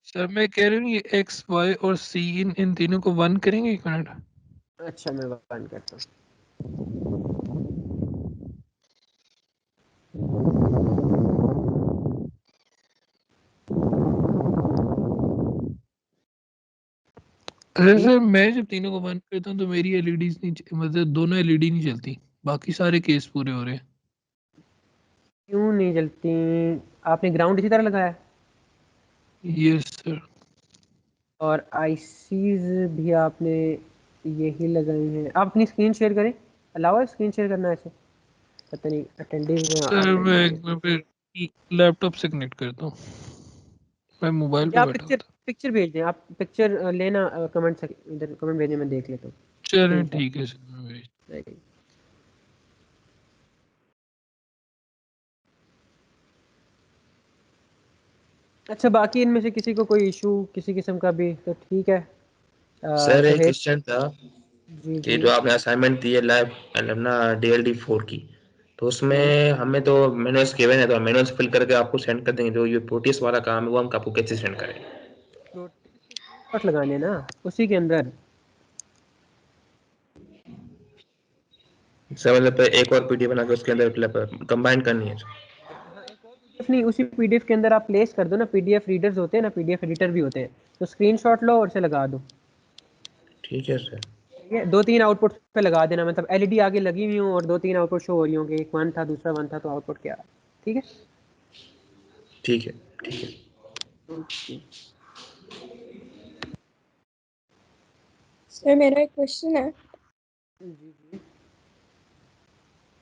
सर मैं कह रही हूँ ये एक्स वाई और सी इन तीनों को वन करेंगे, एक मिनट। अच्छा मैं बंद करता हूँ। अरे सर मैं जब तीनों को वन करता हूँ तो मेरी एलईडीज नहीं मतलब दोनों एलईडी नहीं चलती, बाकी सारे केस पूरे हो रहे हैं। क्यों नहीं जलती? आपने ग्राउंड इसी तरह लगाया है? Yes sir. और आईसीज भी आपने यही लगाई हैं? आप अपनी स्क्रीन शेयर करें, अलावा स्क्रीन शेयर करना है ऐसे, पता नहीं अटेंडेंस सर मैं एक बार फिर लैपटॉप से कनेक्ट करता हूँ, मैं मोबाइल पे आप बैठा पिक्चर होता। पिक्चर भेज दें, आप पिक्चर लेना कमेंट इधर कमेंट भेजने में देख लेता हूँ। चलें ठीक है सर, मैं भेज Right. अच्छा बाकी इनमें से किसी को कोई इशू किसी किस्म का भी तो ठीक है। सर एक सुहेल क्वेश्चन था जी कि जी जो आपने असाइनमेंट दी है लैब मतलब ना DLD4 की, तो उसमें हमें तो मैनुअल्स गिवन है, तो मैनुअल्स फिल करके आपको सेंड कर देंगे। जो ये प्रोटीज वाला काम है वो हम आपको कैसे सेंड करें? शॉट लगाने ना उसी के अंदर। सर मतलब एक और पीडीएफ बना के उसके अंदर कंबाइन करनी है। हाँ एक और पीडीएफ नहीं, उसी पीडीएफ के अंदर आप प्लेस कर दो ना, पीडीएफ रीडर्स होते हैं ना, पीडीएफ एडिटर भी होते हैं, तो स्क्रीनशॉट लो और उसे लगा दो। ठीक है सर। ठीक है, 2-3 आउटपुट पे लगा देना, मतलब एलईडी आगे लगी हुई हो और 2-3 आउटपुट शो हो रही होंगे, एक 1 था दूसरा 1 था तो आउटपुट क्या। ठीक है ठीक है ठीक है। सर मेरा एक क्वेश्चन है।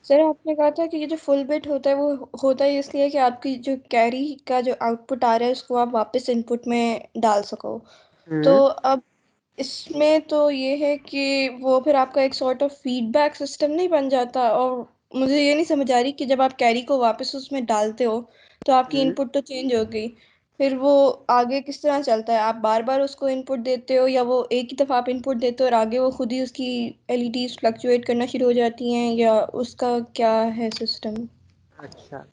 सर आपने कहा था कि ये जो फुल बिट होता है वो होता है इसलिए कि आपकी जो कैरी का जो आउटपुट आ रहा है उसको आप वापस इनपुट में डाल सको। तो अब इसमें तो ये है कि वो फिर आपका एक सॉर्ट ऑफ फीडबैक सिस्टम नहीं बन जाता, और मुझे ये नहीं समझ आ रही कि जब आप कैरी को वापस उसमें डालते हो तो आपकी इनपुट तो चेंज हो गई, फिर वो आगे किस तरह चलता है? आप बार बार उसको इनपुट देते हो या वो एक ही दफ़ा आप इनपुट देते हो और आगे वो खुद ही उसकी एलईडीज फ्लक्चुएट करना शुरू हो जाती हैं, या उसका क्या है सिस्टम? अच्छा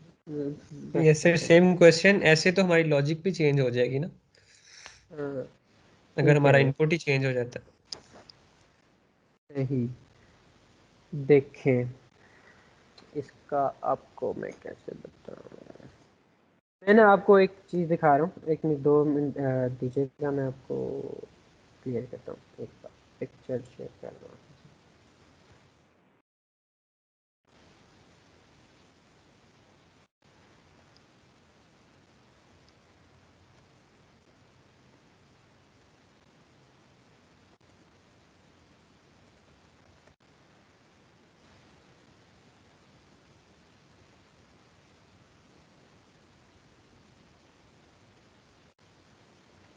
ये सर सेम क्वेश्चन, ऐसे तो हमारी लॉजिक भी चेंज हो जाएगी ना अगर ठीक हमारा है इनपुट ही चेंज हो जाता है। सही। देखें इसका आपको मैं कैसे बताऊँ, मैं ना आपको एक चीज़ दिखा रहा हूँ, 1-2 मिनट दीजिएगा, मैं आपको क्लियर करता हूँ। एक बार पिक्चर शेयर कर रहा हूँ।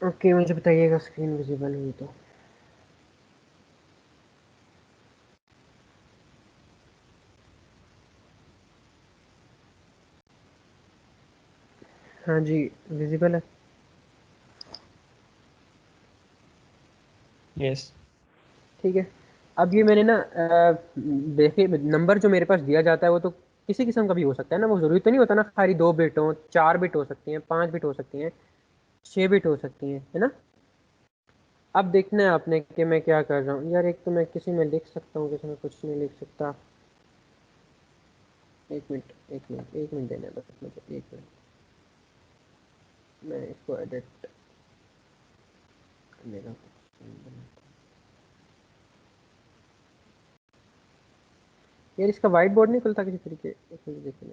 ओके मुझे बताइएगा स्क्रीन विजिबल हुई तो। हाँ जी विजिबल है। यस ठीक है, अब ये मैंने ना देखिए नंबर जो मेरे पास दिया जाता है वो तो किसी किस्म का भी हो सकता है ना, वो ज़रूरी तो नहीं होता ना खाली 2 बिट हो, 4 बिट हो सकती हैं, 5 बिट हो सकती हैं, 6 बिट हो सकती हैं, है ना। अब देखना है आपने कि मैं क्या कर रहा हूँ यार, एक तो मैं किसी में लिख सकता हूँ, किसी में कुछ नहीं लिख सकता। 1 मिनट देना है बस मुझे, 1 मिनट मैं इसको एडिट करने का यार, इसका वाइट बोर्ड नहीं खुलता किसी तरीके, एक मिनट देखिए।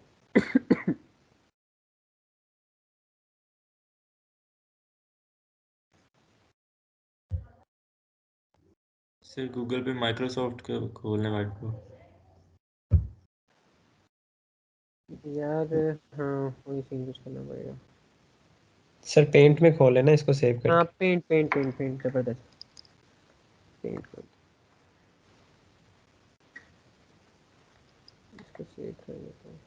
सर गूगल पे माइक्रोसॉफ्ट का खोलने वाइट बोर्ड। यार हाँ वही सीन यूज करना पड़ेगा। सर पेंट में खोल लेना इसको सेव हाँ करके। पेंट जबरदस्त पेंट इसको सेव कर लेता हूँ।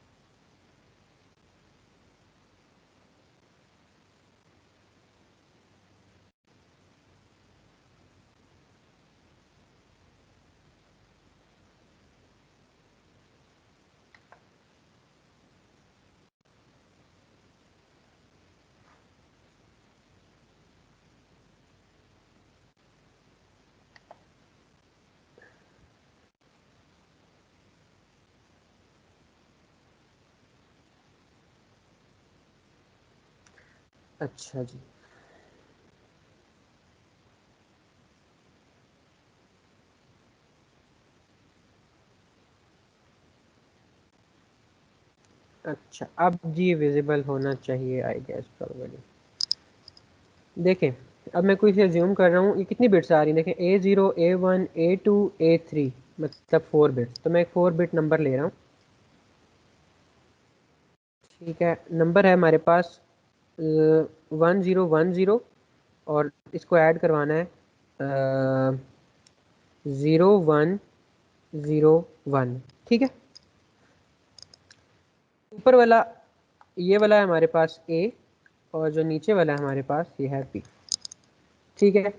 अच्छा जी अच्छा, अब जी विजिबल होना चाहिए आई गेस प्रॉब्ली। देखें अब मैं कोई से ज्यूम कर रहा हूँ, ये कितनी बिट्स आ रही हैं देखें, A0 A1 A2 A3, मतलब 4 बिट्स। तो मैं एक 4 बिट नंबर ले रहा हूँ, ठीक है। नंबर है हमारे पास 1010 और इसको ऐड करवाना है 0101, ठीक है। ऊपर वाला ये वाला है हमारे पास A और जो नीचे वाला है हमारे पास ये है B, ठीक है।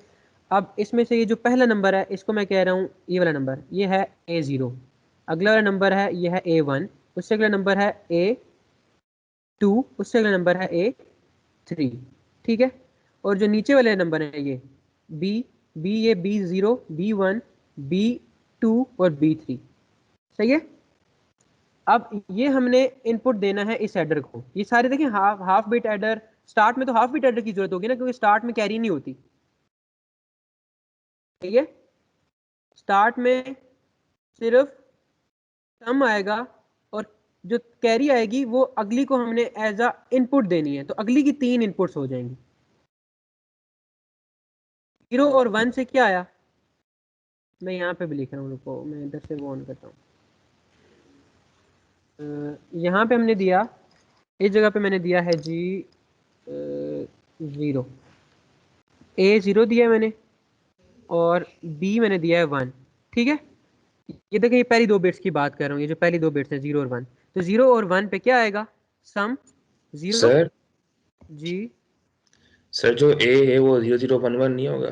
अब इसमें से ये जो पहला नंबर है इसको मैं कह रहा हूँ ये वाला नंबर, ये है A0। अगला वाला नंबर है ये है A1, उससे अगला नंबर है A2, उससे अगला नंबर है A3, ठीक है। और जो नीचे वाले नंबर है ये B, ये B0, B1, B2 और B3, सही है। अब ये हमने इनपुट देना है इस एडर को। ये सारे देखें हाफ बिट एडर। स्टार्ट में तो हाफ बिट एडर की जरूरत होगी ना, क्योंकि स्टार्ट में कैरी नहीं होती, ठीक है। स्टार्ट में सिर्फ सम आएगा और जो कैरी आएगी वो अगली को हमने एज अ इनपुट देनी है, तो अगली की 3 इनपुट्स हो जाएंगी। 0 और 1 से क्या आया, मैं यहाँ पे भी लिख रहा हूँ, रुको मैं इधर से वो ऑन करता हूँ। यहाँ पे हमने दिया, इस जगह पे मैंने दिया है जी 0, A0 दिया है मैंने और B मैंने दिया है 1, ठीक है। ये देखिए ये पहली 2 बिट्स की बात कर रहा हूँ, ये जो पहली 2 बिट्स है 0 और 1, तो 0 और 1 पे क्या आएगा, सम 0। सर जी सर जो ए है वो 0011 नहीं होगा?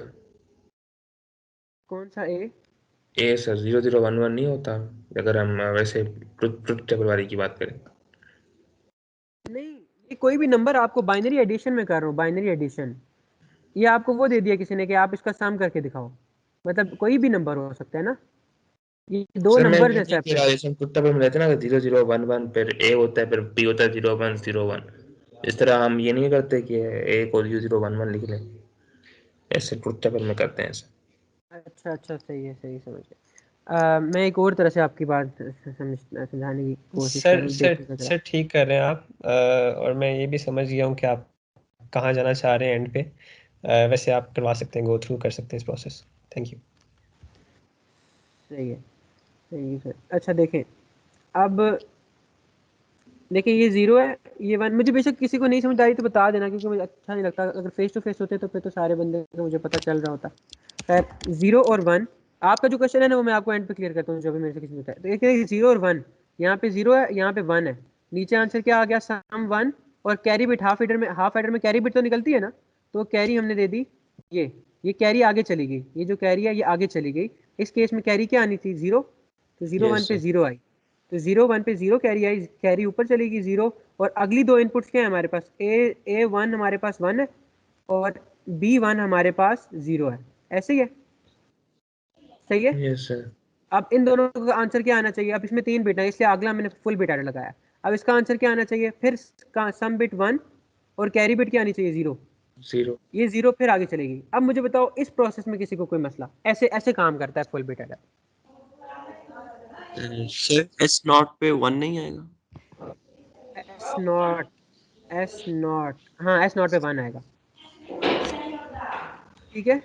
कौन सा A? ए सर 0011 नहीं होता अगर हम वैसे ट्रुथ टेबल वाली की बात करें? नहीं, ये कोई भी नंबर आपको बाइनरी एडिशन में कर रहा हूँ, बाइनरी एडिशन। ये आपको वो दे दिया किसी ने कि आप इसका सम करके दिखाओ, मतलब कोई भी नंबर हो सकता है ना, ये 2 सर मैं नंबर है ट्रुथ सेपरेट। टेबल में रहते ना 0011 फिर ए होता है फिर बी होता है 0101। इस तरह हम ये नहीं करते कि ए को 0011 लिख लें, ऐसे ट्रुथ टेबल में करते हैं ऐसे। अच्छा अच्छा, सही है, सही समझ गया। मैं एक और तरह से आपकी बात समझाने की कोशिश सर करूँ, सर देखिएगा जरा। सर ठीक कर रहे हैं आप। और मैं ये भी समझ गया हूँ कि आप कहाँ जाना चाह रहे हैं एंड पे। वैसे आप करवा सकते हैं, गो थ्रू कर सकते हैं इस प्रोसेस। Thank you. सही है, सही है सर। अच्छा देखें, अब देखिए ये 0 है, ये 1। मुझे बेशक किसी को नहीं समझ आई तो बता देना, क्योंकि मुझे अच्छा नहीं लगता, अगर फेस टू फेस होते तो फिर तो सारे बंदे को मुझे पता चल रहा होता। खैर 0 और 1, आपका जो क्वेश्चन है ना वो मैं आपको एंड पे क्लियर करता हूँ, जो भी मेरे से किसी ने बताया। तो देखिए 0 और 1, यहाँ पे 0 है, यहाँ पे 1 है। नीचे आंसर क्या आ गया, सम 1 और कैरी बिट हाफ एडर में कैरी बिट तो निकलती है ना, तो कैरी हमने दे दी ये कैरी आगे चली गई, ये जो कैरी है ये आगे चली गई। इस केस में कैरी क्या आनी थी, 0, तो 0 1 यस पे सर। 0 आई, तो 0 1 पे 0 कैरी आई, कैरी ऊपर चलेगी 0। और अगली 2 इनपुट्स क्या है हमारे पास, A1 हमारे पास 1 है और B1 हमारे पास 0 है, ऐसे ही है, सही है। Yes sir. अब इन दोनों का आंसर क्या आना चाहिए, अब इसमें 3 बिट है इसलिए अगला मैंने फुल बिट एडर लगाया। अब इसका आंसर क्या आना चाहिए, फिर सम बिट 1 और कैरी बिट क्या आनी चाहिए, 0। 0 ये 0 फिर आगे चलेगी। अब मुझे बताओ इस प्रोसेस में किसी को कोई मसला, ऐसे ऐसे काम करता है full bit adder. Sir S not पे 1 नहीं आएगा? S0 हाँ S0 पे 1 आएगा, ठीक है।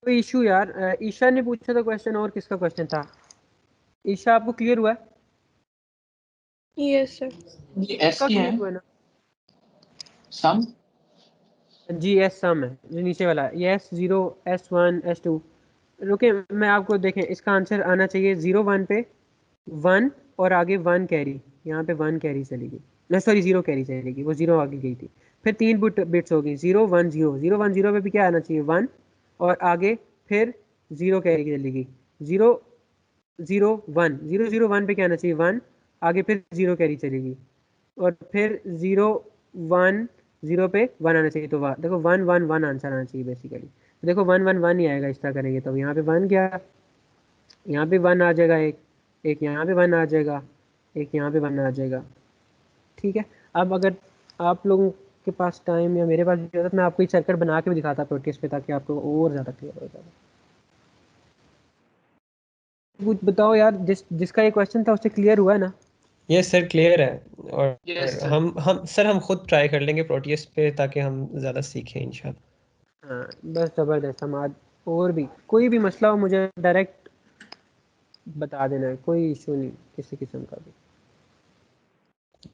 कोई इशू यार, ईशा ने पूछा था क्वेश्चन, और किसका क्वेश्चन था, ईशा आपको क्लियर हुआ है? Yes sir. ये एस इसका क्या क्लियर है? हुआ है ना? सम? जी एस सम है जो नीचे वाला है, ये S0 S1 S2। रुके मैं आपको देखें, इसका आंसर आना चाहिए 0 1 पे 1 और आगे 1 कैरी, यहाँ पे 1 कैरी चलेगी, नहीं सॉरी 0 कैरी चलेगी, वो 0 आगे गई थी। फिर 3 बिट्स होगी 0 1 0, 0 1 0 पे भी क्या आना चाहिए 1 और आगे फिर 0 कैरी चलेगी, 0 0 1 0 0 1 पे क्या आना चाहिए 1, आगे फिर 0 कैरी चलेगी और फिर 0 1 0 पे 1 आना चाहिए। तो देखो 1 1 1 आंसर आना चाहिए बेसिकली। देखो 1 1 1 ही आएगा इस तरह करेंगे, तो यहाँ पे 1 गया, यहाँ पे 1 आ जाएगा, एक यहाँ पे 1 आ जाएगा, एक यहाँ पे 1 आ जाएगा, ठीक है। अब अगर आप लोगों के पास टाइम या मेरे पास भी होता तो मैं आपको एक सर्किट बना के भी दिखाता प्रोटेस्ट पे, ताकि आपको और ज़्यादा क्लियर हो जाए। कुछ बताओ यार, जिसका ये क्वेश्चन था उससे क्लियर हुआ है ना? यस सर क्लियर है। और यस सर। हम खुद ट्राई कर लेंगे प्रोटियस पे ताकि हम ज़्यादा सीखें इंशाल्लाह। हाँ बस ज़बरदस्त, हम आज और भी कोई भी मसला हो मुझे डायरेक्ट बता देना है, कोई इशू नहीं किसी किस्म का भी।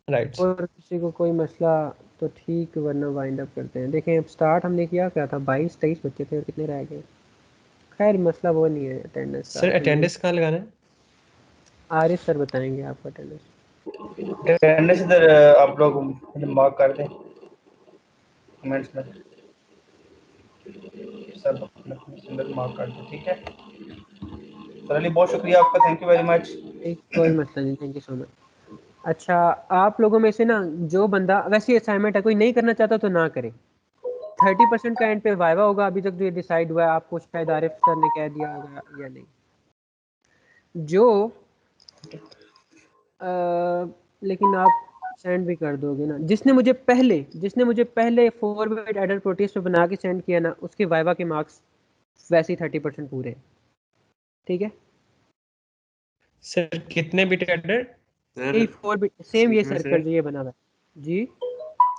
राइट और किसी को कोई मसला तो ठीक, वरना वाइंड अप करते हैं। देखें अब स्टार्ट हमने किया क्या था, 22-23 बच्चे थे और कितने रह गए। खैर मसला वो नहीं है अटेंडेंस का। सर अटेंडेंस कहाँ लगाना है? आरिफ सर बताएंगे आपको अटेंडेंस। अटेंडेंस इधर आप लोग मार्क कर दें कमेंट्स में, सब अंदर मार्क कर दें, ठीक है सर अली, बहुत शुक्रिया आपका, थैंक यू वेरी मच। कोई मसला नहीं, थैंक यू सो मच। अच्छा आप लोगों में से ना जो बंदा, वैसे असाइनमेंट है कोई नहीं करना चाहता तो ना करे। 30% का एंड पे वाइवा होगा, अभी तक जो ये डिसाइड हुआ है आपको शायद आरिफ सर ने कह दिया होगा या नहीं। जो लेकिन आप सेंड भी कर दोगे ना, जिसने मुझे पहले 4-bit एडर प्रोटेस्ट पे बना के सेंड किया ना, उसके वाइवा के मार्क्स वैसे ही 30% पूरे हैं, ठीक है। सर कितने बिट एडर? यही 4-bit सेम ये इसमें से सर्कल जो ये बना हुआ है जी।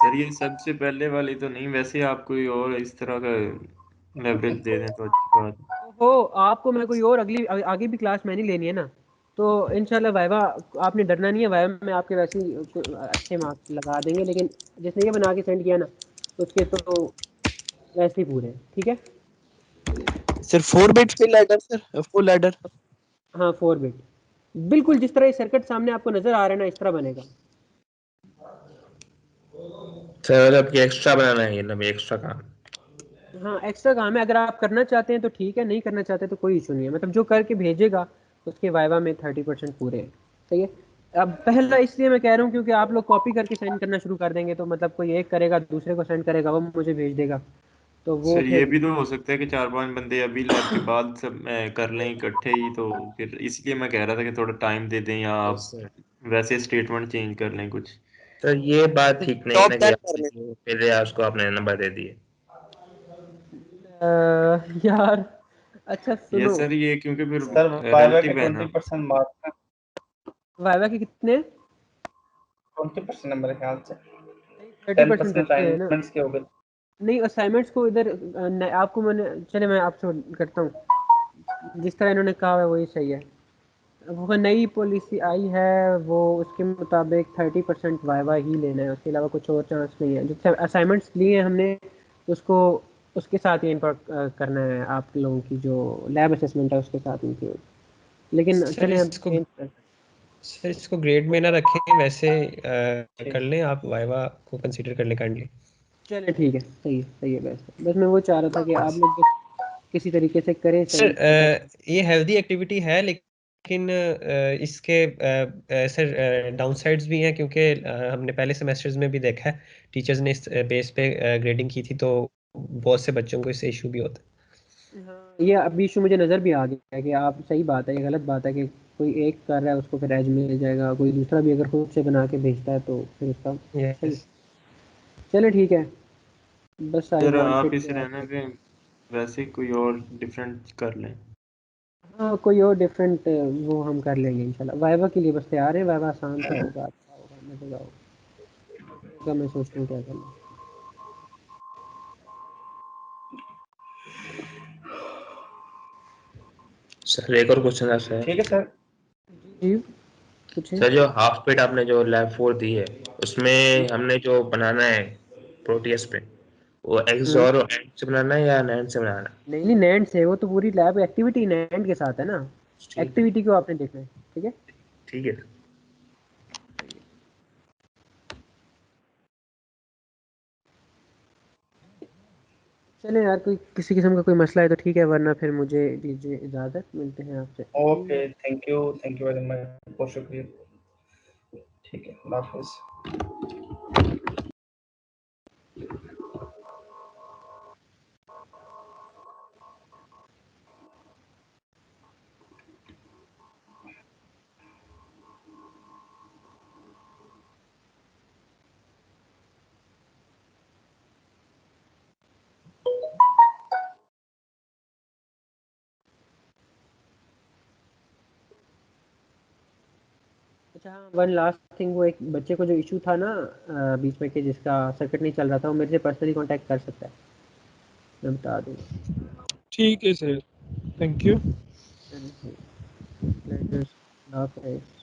सर ये सबसे पहले वाली तो नहीं, वैसे आप कोई और इस तरह का लेवरेज दे दें तो अच्छी बात है। हो आपको मैं कोई और अगली आगे भी क्लास मैंने लेनी है ना, तो इंशाल्लाह वाइवा आपने डरना नहीं है, वाइवा में आपके वैसे ही अच्छे मार्क्स लगा देंगे। लेकिन जिसने ये बना के सेंड किया ना उसके तो वैसे ही पूरे हैं, ठीक है। Sir 4 bit full adder, sir full adder. हाँ 4-bit बिल्कुल जिस तरह ये सर्किट सामने आपको नजर आ रहा है ना, इस तरह बनेगा। सर मतलब कि एक्स्ट्रा बनाना है, मतलब एक्स्ट्रा काम। हाँ एक्स्ट्रा काम है, अगर आप करना चाहते हैं तो ठीक है, नहीं करना चाहते तो कोई इशू नहीं है। मतलब जो करके भेजेगा उसके वाइवा में 30% पूरे हैं, सही है। अब पहला इसलिए मैं कह रहा हूँ क्योंकि आप लोग कॉपी करके सेंड करना शुरू कर देंगे, तो मतलब कोई एक करेगा दूसरे को सेंड करेगा, वो मुझे भेज देगा, तो वो सर ये फिर भी तो हो सकता है कि 4-5 बंदे अभी लैब के बाद सब कर लें इकट्ठे ही, तो फिर इसलिए मैं कह रहा था कि थोड़ा टाइम दे दें, या आप वैसे स्टेटमेंट चेंज कर लें कुछ। सर ये बात ठीक नहीं है टॉप ना कि 10 आपने करने। पहले उसको आपने नंबर दे दिए। यार अच्छा ये सुनो, सर ये क्योंकि फिर सर वाइवा के रिलेटिव है ना। 20% मार्क्स हैं, वाइवा के कितने 20% है मेरे ख्याल से, 30% 10% रखते हैं ना। असाइनमेंट्स के हो गए। नहीं असाइनमेंट्स को इधर आपको मैंने, चले मैं आपसे करता हूँ, जिस तरह इन्होंने कहा है वही सही है। वो नई पॉलिसी आई है, वो उसके मुताबिक 30% वाइवा ही लेना है, उसके अलावा कुछ और चांस नहीं है। जितने असाइनमेंट्स लिए हैं हमने उसको उसके साथ ही इनपुट करना है, आप लोगों की जो लैब असेसमेंट है उसके साथ इंक्लूड। लेकिन सर चलें अब इसको चेंज कर, सर इसको ग्रेड में ना रखें, वैसे ठीक। कर लें, आप वाइवा को कंसीडर कर लें काइंडली। चलें ठीक है, सही है बस मैं वो चाह रहा था कि आप लोग किसी तरीके से करें सर सही। ये हेल्दी एक्टिविटी है, लेकिन इसके सर डाउन साइड्स भी हैं, क्योंकि हमने पहले सेमेस्टर्स में भी देखा है टीचर्स ने इस बेस पे ग्रेडिंग की थी, तो बहुत से बच्चों को इससे इशू भी होता है। हाँ ये अभी इशू मुझे नज़र भी आ गया है कि आप सही बात है, ये गलत बात है कि कोई एक कर रहा है उसको फिर एज मिल जाएगा, कोई दूसरा भी अगर खुद से बना के भेजता है तो फिर उसका सही। यस चले ठीक है, बस आई सर आप वांटेड इस रहने टू। पे वैसे कोई और डिफरेंट कर लें। हाँ कोई और डिफरेंट वो हम कर लेंगे इंशाल्लाह। वाइवा के लिए बस तैयार है, वाइवा आसान सा होगा, अच्छा होगा, मज़ेदार होगा। मैं सोचता हूँ क्या करना। सर एक और क्वेश्चन था सर। ठीक है सर। जी पूछें। सर जो हाफ पेट आपने जो लैब 4 दी है उसमें हमने जो बनाना है प्रोटीएस पे, वो एक्स और एंड से बनाना है या नैंड से बनाना है? नहीं नैंड से, वो तो पूरी लैब एक्टिविटी नैंड के साथ है ना, ठीक है, एक्टिविटी को आपने देखना है, ठीक है। ठीक है। चले यार, कोई किसी किस्म का कोई मसला है तो ठीक है, वरना फिर मुझे दीजिए इजाज़त, मिलते हैं आपसे। Okay thank you very much, बहुत शुक्रिया, ठीक है अल्लाह हाफिज़। अच्छा हाँ, वन लास्ट थिंग, वो एक बच्चे को जो इशू था ना बीच में कि जिसका सर्किट नहीं चल रहा था, वो मेरे से पर्सनली कांटेक्ट कर सकता है, मैं बता दूँ। ठीक है सर, थैंक यू। Pleasure.